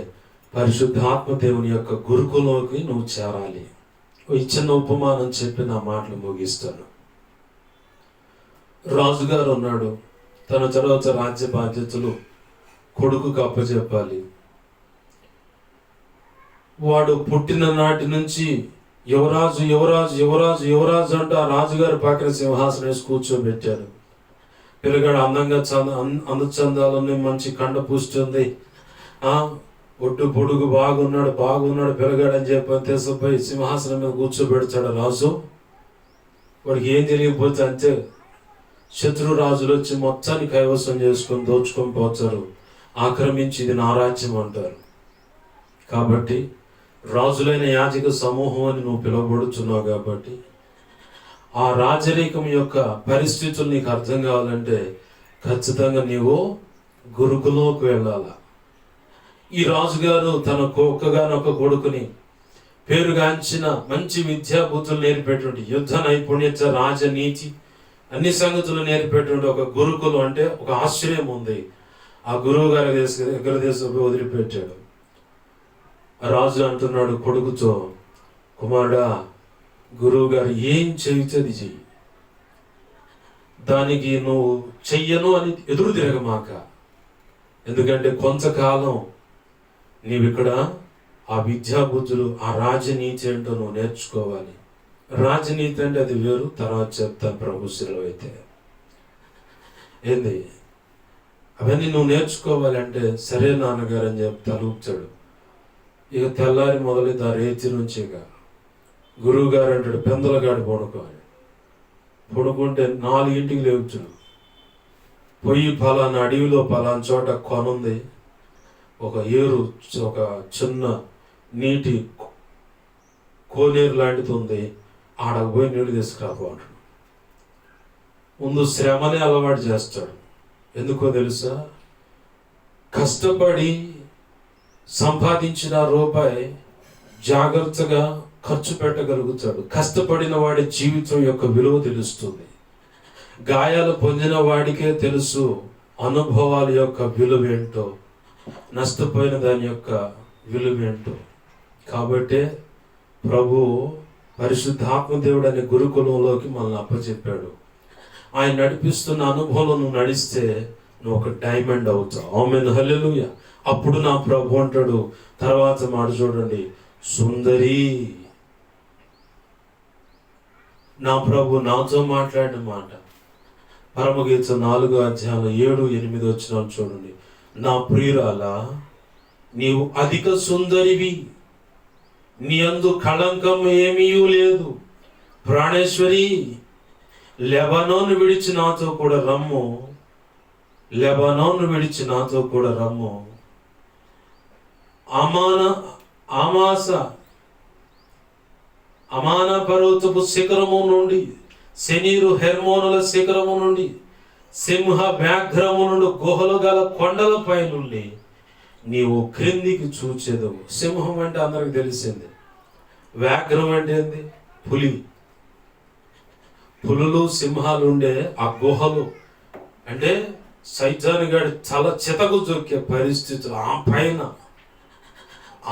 పరిశుద్ధాత్మ దేవుని యొక్క గురుకులోకి నువ్వు చేరాలి. ఇచ్చిన ఉపమానం చెప్పి నా మాటలు ముగిస్తాను. రాజుగారు ఉన్నాడు, తన తర్వాత రాజ్య బాధ్యతలు కొడుకుకు అప్పచెప్పాలి. వాడు పుట్టిన నాటి నుంచి యువరాజు యువరాజు యువరాజు యువరాజు అంటూ ఆ రాజుగారి పక్కన సింహాసనం వేసి కూర్చోబెట్టారు. పిల్లగాడు అందంగా అందచందాలని, మంచి కండ పుస్తుంది, ఒడ్డు పొడుగు బాగున్నాడు పిల్లగాడు అని చెప్పి తీసుకుపోయి సింహాసనం మీద కూర్చోబెడతాడు రాజు. వాడికి ఏం జరిగిపోతే అంతే, శత్రు రాజులు వచ్చి మొత్తాన్ని కైవసం చేసుకొని దోచుకొని పోతారు, ఆక్రమించి ఇది నా రాజ్యం అంటారు. కాబట్టి రాజులైన యాజక సమూహం అని నువ్వు పిలువబడుచున్నావు కాబట్టి ఆ రాజరికం యొక్క పరిస్థితులు నీకు అర్థం కావాలంటే ఖచ్చితంగా నీవు గురుకులోకి వెళ్ళాల. ఈ రాజుగారు తన ఒక్కగానొక్క కొడుకుని పేరుగాంచిన మంచి విద్యాబుద్ధులు నేర్పేటువంటి యుద్ధ నైపుణ్యత, రాజనీతి, అన్ని సంగతులు నేర్పేటువంటి ఒక గురుకులు అంటే ఒక ఆశ్చర్యం ఉంది. ఆ గురువు గారి దగ్గర దేశంలో వదిలిపెట్టాడు. ఆ రాజు అంటున్నాడు కొడుకుతో, కుమారుడా, గురువు గారు ఏం చెబితే అది చెయ్యి, దానికి నువ్వు చెయ్యను అని ఎదురు తిరగమాక. ఎందుకంటే కొంతకాలం నీవిక్కడ ఆ విద్యాబుద్ధులు, ఆ రాజనీతి ఏంటో నువ్వు నేర్చుకోవాలి. రాజనీతి అంటే అది వేరు, తర్వాత చెప్తాను ప్రభుశిలో అయితే ఏంది అవన్నీ నువ్వు నేర్చుకోవాలంటే సరే నాన్నగారు అని చెప్పి తలుపుతాడు. ఇక తెల్లారి మొదలైతే ఆ రేతి నుంచి ఇక గురువు గారు అంటాడు పెందలగాడు పడుకోవాలి. పడుకుంటే 4 లేవుచుడు. పొయ్యి పలానా అడవిలో పలానా చోట కొనుంది, ఒక ఏరు, ఒక చిన్న నీటి కోనేరు లాంటిది ఉంది, ఆడకు పోయి నీళ్ళు తీసుకురాపోంటాడు. ముందు శ్రమనే అలవాటు చేస్తాడు. ఎందుకో తెలుసా? కష్టపడి సంపాదించిన రూపాయి జాగ్రత్తగా ఖర్చు పెట్టగలుగుతాడు. కష్టపడిన వాడి జీవితం యొక్క విలువ తెలుస్తుంది. గాయాలు పొందిన వాడికే తెలుసు అనుభవాల యొక్క విలువ ఏంటో, నష్టపోయిన దాని యొక్క విలువ ఏంటో. కాబట్టే ప్రభు పరిశుద్ధాత్మదేవుడు అనే గురుకులంలోకి మనల్ని అప్పచెప్పాడు. ఆయన నడిపిస్తున్న అనుభవంలో నువ్వు నడిస్తే నువ్వు ఒక డైమండ్ అవుతావు. ఆమేన్, హల్లెలూయా. అప్పుడు నా ప్రభు అంటాడు తర్వాత మాట చూడండి, సుందరి. నా ప్రభు నాతో మాట్లాడిన మాట పరమగీతం 4వ అధ్యాయం 7-8 వచనాలు చూడండి. నా ప్రియురాలా, నీవు అధిక సుందరివి, నీ యందు కళంకం ఏమీ లేదు. ప్రాణేశ్వరి, లెబనోను విడిచి నాతో కూడా రమ్ము, లెబనోను విడిచి నాతో కూడా రమ్ము. అమాన పర్వతపు శిఖరము నుండి, శనీరు హెర్మోనుల శిఖరము నుండి, సింహ వ్యాఘ్రము నుండి, గుహలు గల కొండలపై నుండి నీవు క్రిందికి చూచేదవు. సింహం అంటే అందరికి తెలిసింది. వ్యాఘ్రం అంటే ఏంది? పులి. పులులు, సింహాలు ఉండే ఆ గుహలు అంటే సైతాను గాడి తల చితకు జొక్కే పరిస్థితులు.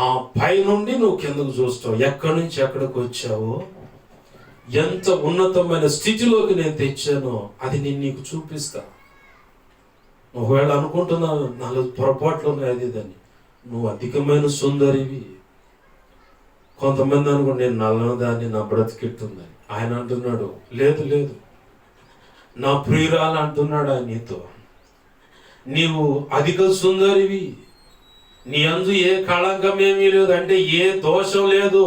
ఆ పైనుండి నువ్వు కిందకు చూస్తావు. ఎక్కడి నుంచి ఎక్కడికి వచ్చావో, ఎంత ఉన్నతమైన స్థితిలోకి నేను తెచ్చానో అది నేను నీకు చూపిస్తా. ఒకవేళ అనుకుంటున్నాను 4 పొరపాట్లు ఉన్నాయి అది ఇదని, నువ్వు అధికమైన సుందరివి. కొంతమంది అనుకుంటు నేను నల్లదాన్ని, నా బ్రతికెట్టుందని. ఆయన అంటున్నాడు లేదు లేదు, నా ప్రియురాలు అంటున్నాడు ఆయన నీతో, నీవు అధిక సుందరివి, నీ అందు ఏ కళంకం ఏమీ లేదు, అంటే ఏ దోషం లేదు,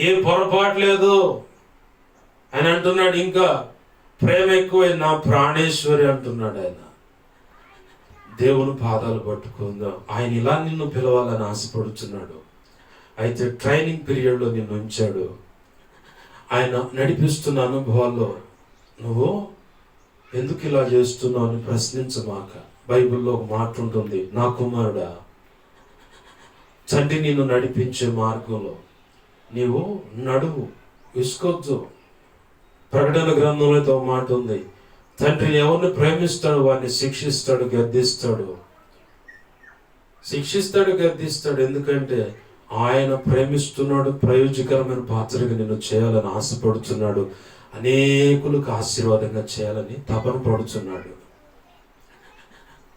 ఏ పొరపాటు లేదు అని అంటున్నాడు. ఇంకా ప్రేమ ఎక్కువ, నా ప్రాణేశ్వరి అంటున్నాడు ఆయన. దేవుని పాదాలు పట్టుకుందాం. ఆయన ఇలా నిన్ను పిలవాలని ఆశపడుతున్నాడు. అయితే ట్రైనింగ్ పీరియడ్లో నిన్ను ఉంచాడు. ఆయన నడిపిస్తున్న అనుభవాల్లో నువ్వు ఎందుకు ఇలా చేస్తున్నావు అని ప్రశ్నించమాక. బైబిల్లో ఒక మాట ఉంటుంది, నా కుమారుడా, తండ్రి నిన్ను నడిపించే మార్గంలో నీవు నడువు, విసుకోవద్దు. ప్రకటన గ్రంథంలో అయితే ఒక మాట ఉంది, తండ్రి ఎవరిని ప్రేమిస్తాడు వారిని శిక్షిస్తాడు, గద్దిస్తాడు. గద్దిస్తాడు. ఎందుకంటే ఆయన ప్రేమిస్తున్నాడు, ప్రయోజకరమైన పాత్రగా నిన్ను చేయాలని ఆశపడుతున్నాడు, అనేకులకు ఆశీర్వాదంగా చేయాలని తపన పడుతున్నాడు.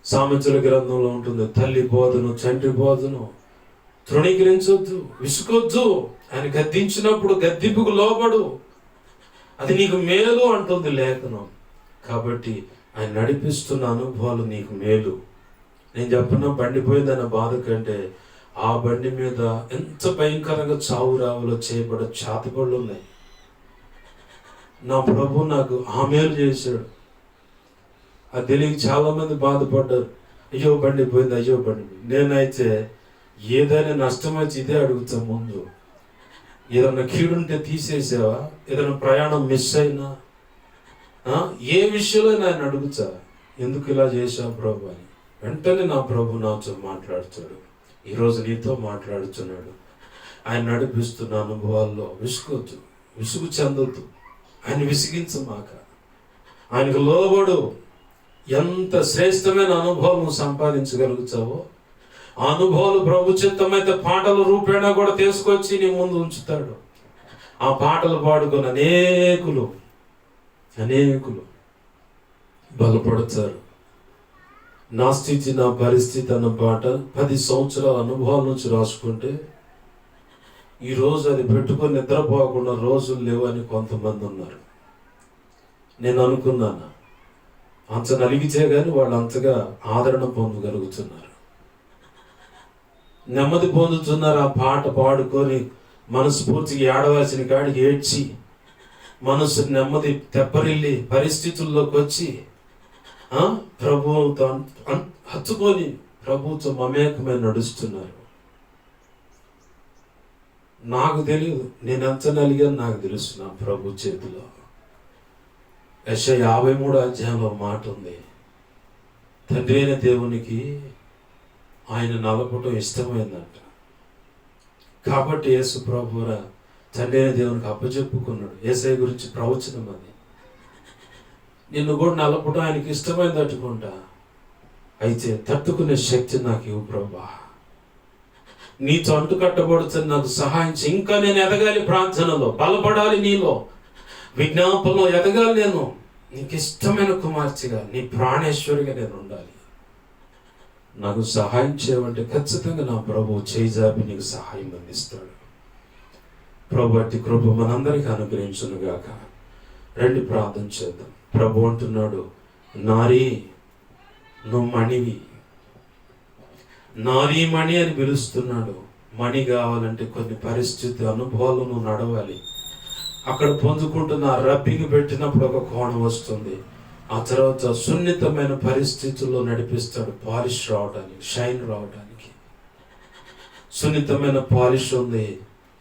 సామెతల గ్రంథంలో ఉంటుంది, తల్లి బోధను, తండ్రి బోధను తృణీకరించొద్దు, విసుకొద్దు. ఆయన గద్దించినప్పుడు గద్దింపుకు లోబడు, అది నీకు మేలు అంటుంది లేఖనం. కాబట్టి ఆయన నడిపిస్తున్న అనుభవాలు నీకు మేలు. నేను చెప్పిన బండి పోయిందన్న బాధ కంటే ఆ బండి మీద ఎంత భయంకరంగా చావు రావులో చేయబడే చేతబడులు ఉన్నాయి. నా ప్రభు నాకు ఆ మేలు చేశాడు. అది తెలియక చాలా మంది బాధపడ్డారు, అయ్యో బండి పోయింది, అయ్యో బండి పోయింది. నేనైతే ఏదైనా నష్టం వచ్చి ఇదే అడుగుతాం ముందు. ఏదైనా కీడుంటే తీసేసావా? ఏదైనా ప్రయాణం మిస్ అయినా ఏ విషయంలో నేను అడుగుతా, ఎందుకు ఇలా చేశావు ప్రభు అని. వెంటనే నా ప్రభు నాతో మాట్లాడుతాడు. ఈరోజు నీతో మాట్లాడుతున్నాడు. ఆయన నడిపిస్తున్న అనుభవాల్లో విసుగొద్దు, విసుగు చెందొద్దు, ఆయన విసిగించమాక, ఆయనకు లోబడు. ఎంత శ్రేష్టమైన అనుభవం నువ్వు సంపాదించగలుగుతావో ఆ అనుభవాలు ప్రభు చిత్తమైతే పాటల రూపేణా కూడా తీసుకొచ్చి నీ ముందు ఉంచుతాడు. ఆ పాటలు పాడుకొని అనేకులు బలపడతారు. నా స్థితి నా పరిస్థితి అన్న పాట 10 సంవత్సరాల అనుభవాల నుంచి రాసుకుంటే ఈరోజు అది పెట్టుకొని నిద్రపోకుండా రోజులు లేవని కొంతమంది ఉన్నారు. నేను అనుకున్నాను, అంత నలిగితే కానీ వాళ్ళు అంతగా ఆదరణ పొందగలుగుతున్నారు, నెమ్మది పొందుతున్నారు. ఆ పాట పాడుకొని మనస్ఫూర్తిగా ఏడవలసిన కాడికి ఏడ్చి మనసు నెమ్మది తెప్పరిల్లి పరిస్థితుల్లోకి వచ్చి ప్రభువుతో హత్తుకొని ప్రభువుతో మమేకమై నడుస్తున్నారు. నాకు తెలియదు నేను ఎంత నలిగాను, నాకు తెలుసు నా ప్రభు చేతిలో. యెషయా 53 అధ్యాయంలో మాట ఉంది, తండ్రి అయిన దేవునికి ఆయన నలపటం ఇష్టమైందంట. కాబట్టి యేసు ప్రభు తండ్రి అయిన దేవునికి అప్పచెప్పుకున్నాడు. యేసయ్య గురించి ప్రవచనం అది. నిన్ను కూడా నలపటం ఆయనకి ఇష్టమైంది అట్టుకుంటా. అయితే తట్టుకునే శక్తి నాకు ఇవ్వు ప్రభా, నీతో అంటు కట్టబడుతుంది, నాకు సహాయం చేయి. ఇంకా నేను ఎదగాలి, ప్రార్థనలో బలపడాలి, నీలో విజ్ఞాపనలో ఎదగాలి. నేను నీకు ఇష్టమైన కుమార్తెగా, నీ ప్రాణేశ్వరిగా నేను ఉండాలి. నాకు సహాయం చేయమంటే ఖచ్చితంగా నా ప్రభు చేజాపి నీకు సహాయం అందిస్తాడు. ప్రభు అట్టి కృప మనందరికీ అనుగ్రహించునుగాక. రండి ప్రార్థన చేద్దాం. ప్రభు అంటున్నాడు, నారీ నువ్వు మణివి, నారీ మణి అని పిలుస్తున్నాడు. మణి కావాలంటే కొన్ని పరిస్థితి అనుభవాలు నువ్వు నడవాలి. అక్కడ పొందుకుంటున్న రబ్బింగ్ పెట్టినప్పుడు ఒక కోణం వస్తుంది. ఆ తర్వాత సున్నితమైన పరిస్థితుల్లో నడిపిస్తాడు, పాలిష్ రావడానికి, షైన్ రావడానికి. సున్నితమైన పాలిష్ ఉంది,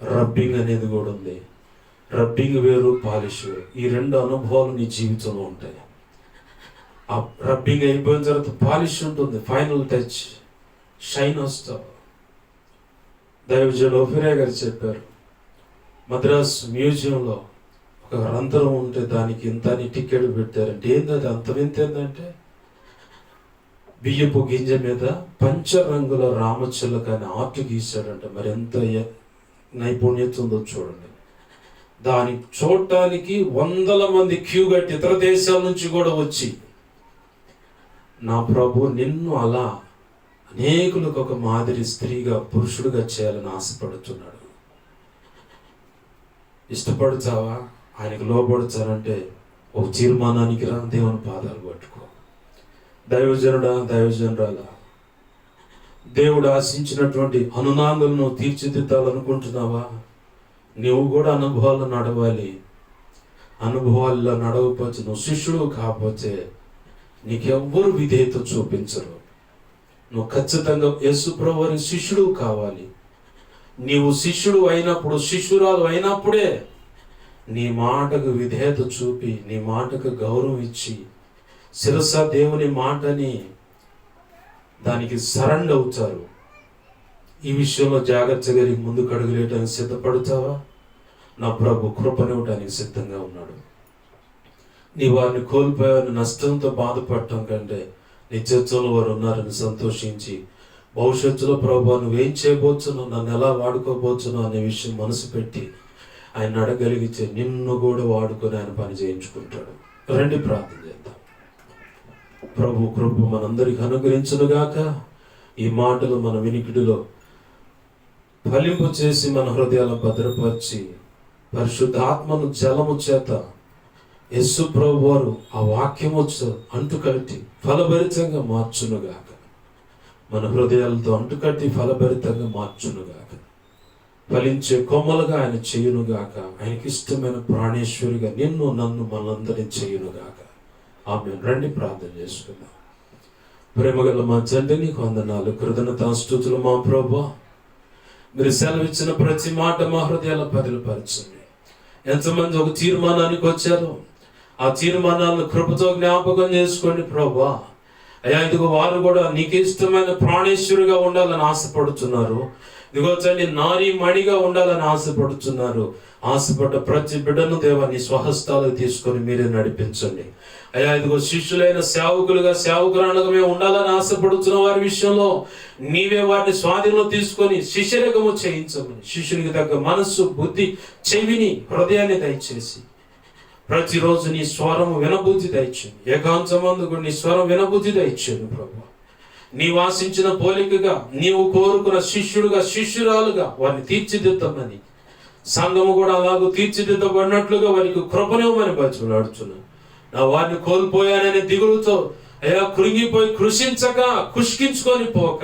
రబ్బింగ్ అనేది కూడా ఉంది. రబ్బింగ్ వేరు, పాలిష్ వేరు. ఈ 2 అనుభవాలు నీ జీవితంలో ఉంటాయి. ఆ రబ్బింగ్ అయిపోయిన తర్వాత పాలిష్ ఉంటుంది, ఫైనల్ టచ్, షైన్ వస్తావు. దైవజనుడు ఓఫిరా గారు చెప్పారు, మద్రాస్ మ్యూజియంలో ఒక రంధ్రం ఉంటే దానికి ఇంత అని టికెట్ పెట్టారంటే ఏంటది అంత వింత ఏంటంటే బియ్యపు గింజ మీద పంచరంగుల రామచిలక అని ఆర్ట్ గీశాడంట. మరి ఎంత నైపుణ్యత ఉందో చూడండి. దాన్ని చూడటానికి 100 మంది క్యూ కట్టి ఇతర దేశాల నుంచి కూడా వచ్చి, నా ప్రభు నిన్ను అలా అనేకులకు ఒక మాదిరి స్త్రీగా పురుషుడిగా చేయాలని ఆశపడుతున్నాడు. ఇష్టపడతావా? ఆయనకు లోబడతానంటే ఒక తీర్మానానికి రా, దేవుని పాదాలు పట్టుకో. దైవజనుడా, దైవజనురాలా, దేవుడు ఆశించినటువంటి అనునాంగులను తీర్చిదిద్దాలనుకుంటున్నావా? నువ్వు కూడా అనుభవాల్లో నడవాలి. అనుభవాల్లో నడవకపోతే, నువ్వు శిష్యుడు కాకపోతే నీకెవ్వరు విధేయత చూపించరు. నువ్వు ఖచ్చితంగా యేసు ప్రభువుని శిష్యుడు కావాలి. నీవు శిష్యుడు అయినప్పుడు, శిష్యురాలు అయినప్పుడే నీ మాటకు విధేయత చూపి, నీ మాటకు గౌరవం ఇచ్చి, శిరస దేవుని మాటని దానికి సరెండర్ అవుతారు. ఈ విషయంలో జాగ్రత్తగా ముందుకు అడుగులేయడానికి సిద్ధపడతావా? నా ప్రభు కృపనివ్వడానికి సిద్ధంగా ఉన్నాడు. నీ వారిని కోల్పోయావని నష్టంతో బాధపడటం కంటే నిత్యత్వంలో వారు ఉన్నారని సంతోషించి, భవిష్యత్తులో ప్రభు నువ్వేం చేయబోతున్నావు, నన్ను ఎలా వాడుకోబోతున్నావు అనే విషయం మనసు పెట్టి ఆయన అడగలిగితే నిన్ను కూడా వాడుకొని ఆయన పని చేయించుకుంటాడు. రండి ప్రార్థన చేద్దాం. ప్రభు కృప మనందరికి అనుగ్రహించునుగాక. ఈ మాటలు మన వినికిడిలో ఫలింపు చేసి మన హృదయాలను భద్రపరిచి, పరిశుద్ధాత్మను జలము చేత యేసు ప్రభు వారు ఆ వాక్యము అంటుకట్టి ఫలభరితంగా మార్చునుగాక. మన హృదయాలతో అంటుకట్టి ఫలభరితంగా మార్చునుగాక. ఫలించే కొమ్మలుగా ఆయన చేయునుగాక. ఆయనకి ఇష్టమైన ప్రాణేశ్వరిగా నిన్ను, నన్ను, మనందరినీ చేయునుగాక. ఆమేన్. రండి ప్రార్థన చేసుకుందాం. ప్రేమగల మా తండ్రి, నీకు వందనాలు, కృతజ్ఞతాస్తుతులు మా ప్రభువా. మీరు సెలవిచ్చిన ప్రతి మాట మా హృదయాల్లో బదిలిపరచండి. ఎంతమంది ఒక తీర్మానానికి వచ్చారు, ఆ తీర్మానాలను కృపతో జ్ఞాపకం చేసుకోండి ప్రభువా. అయ్యా, ఇదిగో వారు కూడా నీకు ఇష్టమైన ప్రాణేశ్వరుగా ఉండాలని ఆశపడుతున్నారు. ఇదిగో తండ్రి నారీ మణిగా ఉండాలని ఆశపడుతున్నారు. ఆశపడ్డ ప్రతి బిడ్డను దేవా నీ స్వహస్తాలు తీసుకొని మీరే నడిపించండి. అయ్యా, ఇదిగో శిష్యులైన సేవకులుగా సేవకురాలుగా మేము ఉండాలని ఆశపడుతున్న వారి విషయంలో నీవే వారిని స్వాధీనంలో తీసుకొని శిష్యరకము చేయించమని, శిష్యునికి తగ్గ మనస్సు, బుద్ధి, చెవిని, హృదయాన్ని దయచేసి ప్రతిరోజు నీ స్వరము వినబుద్ధి దయచేయండి. ఏకాంతమందు కూడా నీ స్వరం వినబుద్ధి దయచేయండి ప్రభు. నీవు ఆశించిన పోలికగా, నీవు కోరుకున్న శిష్యుడుగా, శిష్యురాలుగా వారిని తీర్చిదిద్దమని, సంఘము కూడా అలాగూ తీర్చిదిద్దబడినట్లుగా వారికి కృపనివ్వమని బతిమలాడుతున్నాను. నా వారిని కోల్పోయాననే దిగులుతో అయ్యా కృంగిపోయి కృషించక, కుష్కించుకొని పోక,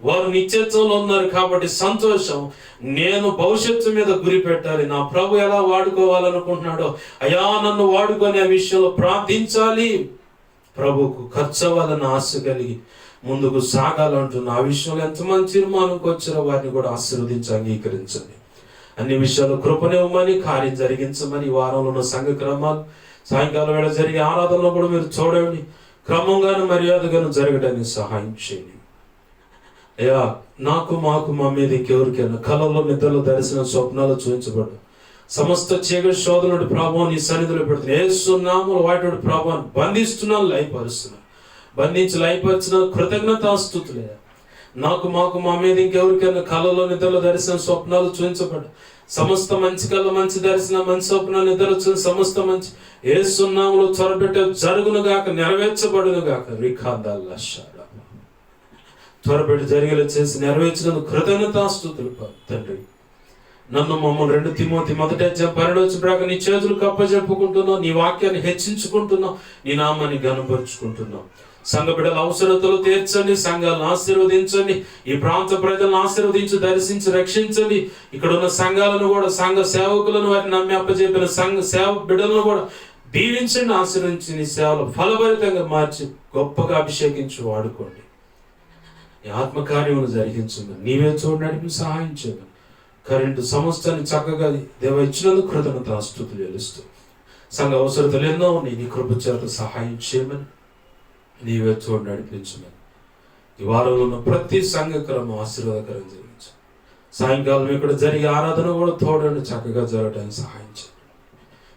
వారు నిత్యత్వంలో ఉన్నారు కాబట్టి సంతోషం. నేను భవిష్యత్తు మీద గురి పెట్టాలి. నా ప్రభు ఎలా వాడుకోవాలనుకుంటున్నాడో అయ్యా నన్ను వాడుకొని ఆ విషయంలో ప్రార్థించాలి. ప్రభుకు ఖర్చు అవ్వాలని ఆశ కలిగి ముందుకు సాగాలంటున్న ఆ విషయంలో ఎంతమంది తీర్మానంకి వచ్చారో వారిని కూడా ఆశీర్వదించి అంగీకరించండి. అన్ని విషయాలు కృపనివ్వమని, కార్యం జరిగించమని, ఈ వారంలో ఉన్న సంఘ క్రమాలు, సాయంకాలం వేళ జరిగే ఆరాధనలో కూడా మీరు చూడండి. క్రమంగాను మర్యాదగాను జరగడానికి సహాయం చేయండి. అయ్యా, నాకు మాకు మా మీద ఇంకెవరికైనా కళల్లో, నిద్రలో, దర్శనం, స్వప్నాలు చూపించబడ్డ సమస్త చీకటి శోధనుడి ప్రభావం నీ సన్నిధిలో పెడుతున్నాను. యేసు నామములో వాటి ప్రభావాన్ని బంధిస్తున్నాను, లయపరుస్తున్నాను. బంధించి లయపరిచిన కృతజ్ఞతాస్తుతులే. నాకు మాకు మా మీద ఇంకెవరికైనా కళలో, నిద్రలో, దర్శనం, స్వప్నాలు చూపించబడ్డ సమస్త మంచి కళ, మంచి దర్శనం, మంచి స్వప్నాలు, నిద్ర సమస్త మంచి యేసు నామములో త్వరపెట్టే జరుగును గాక, నెరవేర్చబడును గాక. రిఖాదల్లా త్వరపెట్టి జరిగేలా చేసి నెరవేర్చినందుకు కృతజ్ఞతాస్తుతులు తండ్రి. నన్ను మమ్మల్ని 2 తిమోతి 1:12 ప్రకారం నీ చేతులకు అప్పచెప్పుకుంటున్నావు. నీ వాక్యాన్ని హెచ్చించుకుంటున్నావు. నీ నామాన్ని ఘనపరుచుకుంటున్నావు. సంఘ బిడ్డల అవసరతలు తీర్చండి, సంఘాలను ఆశీర్వదించండి, ఈ ప్రాంత ప్రజలను ఆశీర్వదించి, దర్శించి, రక్షించండి. ఇక్కడ ఉన్న సంఘాలను కూడా, సంఘ సేవకులను, వారిని నమ్మి అప్పచెప్పిన సంఘ సేవ బిడ్డలను కూడా దీవించండి, ఆశీర్వదించి నీ సేవలు ఫలభరితంగా మార్చి గొప్పగా అభిషేకించి వాడుకోండి. ఈ ఆత్మకార్యములు జరిగించండి. నీవే చూడు నడిపి సహాయం చేయమని, కరెంటు సమస్తాన్ని చక్కగా దేవ ఇచ్చినందుకు కృతజ్ఞతాస్తుతులు చెల్లిస్తూ, సంఘ అవసరతలు ఎన్నో ఉన్నాయి, నీ కృప చేత సహాయం చేయమని, నీవే చూడు నడిపించమని, ఈ వారంలో ఉన్న ప్రతి సంఘ క్రమం ఆశీర్వాదకరం జరిగించు. సాయంకాలం ఇక్కడ జరిగే ఆరాధన కూడా తోడండి, చక్కగా జరగడానికి సహాయం చేయండి.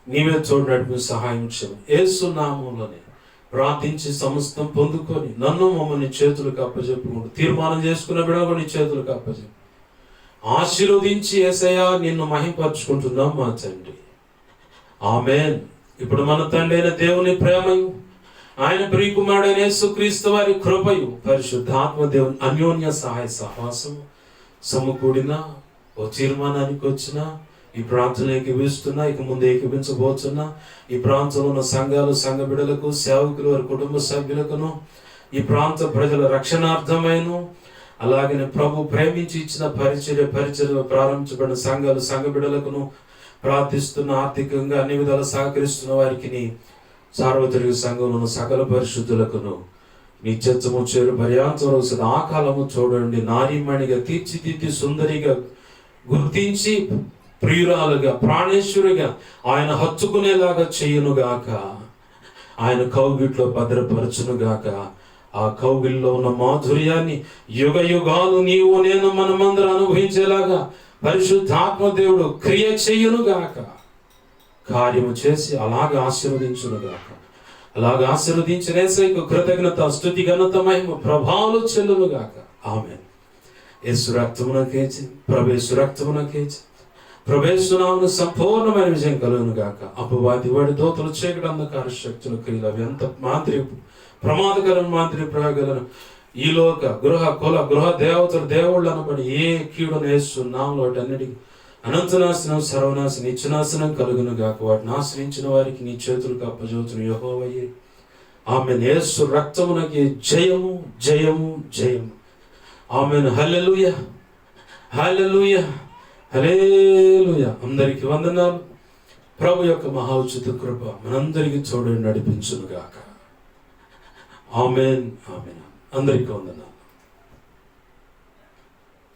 నీవే చూడు నడిపి సహాయం చేయమని యేసు నామములోనే ప్రార్థించి సమస్తం పొందుకొని నన్ను మమ్మల్ని చేతులకు అప్పచెప్పుకుంటూ తీర్మానం చేసుకున్న బిడ్డ నీ చేతులకు అప్పచెప్పు ఆశీర్వదించి యేసయ్యా నిన్ను మహింపరచుకుంటున్నాం మా తండ్రి. ఆమేన్. ఇప్పుడు మన తండ్రి అయిన దేవుని ప్రేమయు, ఆయన ప్రియకుమారుడైన యేసుక్రీస్తు వారి కృపయు, పరిశుద్ధాత్మ దేవుని అన్యోన్య సహాయ సహవాసము సమకూడిన ఓ తీర్మానానికి వచ్చిన ఈ ప్రాంతంలో ఏకీభిస్తున్నా, ఇక ముందు ఏకీభించబోతున్నా ఈ ప్రాంతంలో ఉన్న సంఘాలు, సంఘ బిడ్డలకు, సేవకులు, వారి కుటుంబ సభ్యులకును, ఈ ప్రాంత ప్రజల రక్షణార్థమైన, అలాగనే ప్రభు ప్రేమించి ఇచ్చిన పరిచర్య ప్రారంభించబడిన సంఘాలు, సంఘ బిడ్డలకును ప్రార్థిస్తున్న, ఆర్థికంగా అన్ని విధాలు సహకరిస్తున్న వారికి, సార్వత్రిక సంఘంలో ఉన్న సకల పరిశుద్ధులకును నిత్యత్వము చేరు పర్యాంతరం సదాకాలము చూడండి. నారీమణిగా తీర్చిదిద్ది సుందరిగా గుర్తించి ప్రియురాలుగా, ప్రాణేశ్వరిగా ఆయన హత్తుకునేలాగా చేయునుగాక. ఆయన కౌగిట్లో భద్రపరచునుగాక. ఆ కౌగిల్లో ఉన్న మాధుర్యాన్ని యుగ యుగాలు నీవు నేను మనమందరం అనుభవించేలాగా పరిశుద్ధాత్మ దేవుడు క్రియ చేయునుగాక. కార్యము చేసి అలాగే ఆశీర్వదించునుగాక. అలాగే ఆశీర్వదించిన యేసయ్యకు కృతజ్ఞత, స్తుతి, ఘనత, మహిమ, ప్రభావాలు చెల్లునుగాక. ఆమేన్. యేసు రక్తమునకేచి, ప్రభేసు రక్తమునకేచి, ప్రభేసునామను సంపూర్ణమైన విజయం కలుగునుగాక. అపవాది వాడి దోతలు, చీకటి, అంధకార శక్తుల క్రియలు అవి ఎంత ప్రమాదకరమైన మాంత్రిక ప్రయోగాలను ఈ లోక గృహ కుల గృహ దేవతలు దేవుళ్ళు అనబడి ఏ కీడును యేసునామములో వాటన్నిటికీ అనంతనాశనం, సర్వనాశనం, నిత్యనాశనం కలుగునుగాక. వాటిని ఆశ్రయించిన వారికి నీ చేతులకు అప్పజోతును యెహోవాయే. ఆమేన్. యేసు రక్తమునకి జయము, జయము, జయము. ఆమేన్. హల్లెలూయా, హల్లెలూయా, హల్లెలూయా. అందరికీ వందనాలు. ప్రభు యొక్క మహా ఉచిత కృప మనందరికీ చూడండి నడిపించునుగాక. ఆమేన్, ఆమేన్. అందరికీ వందనాలు.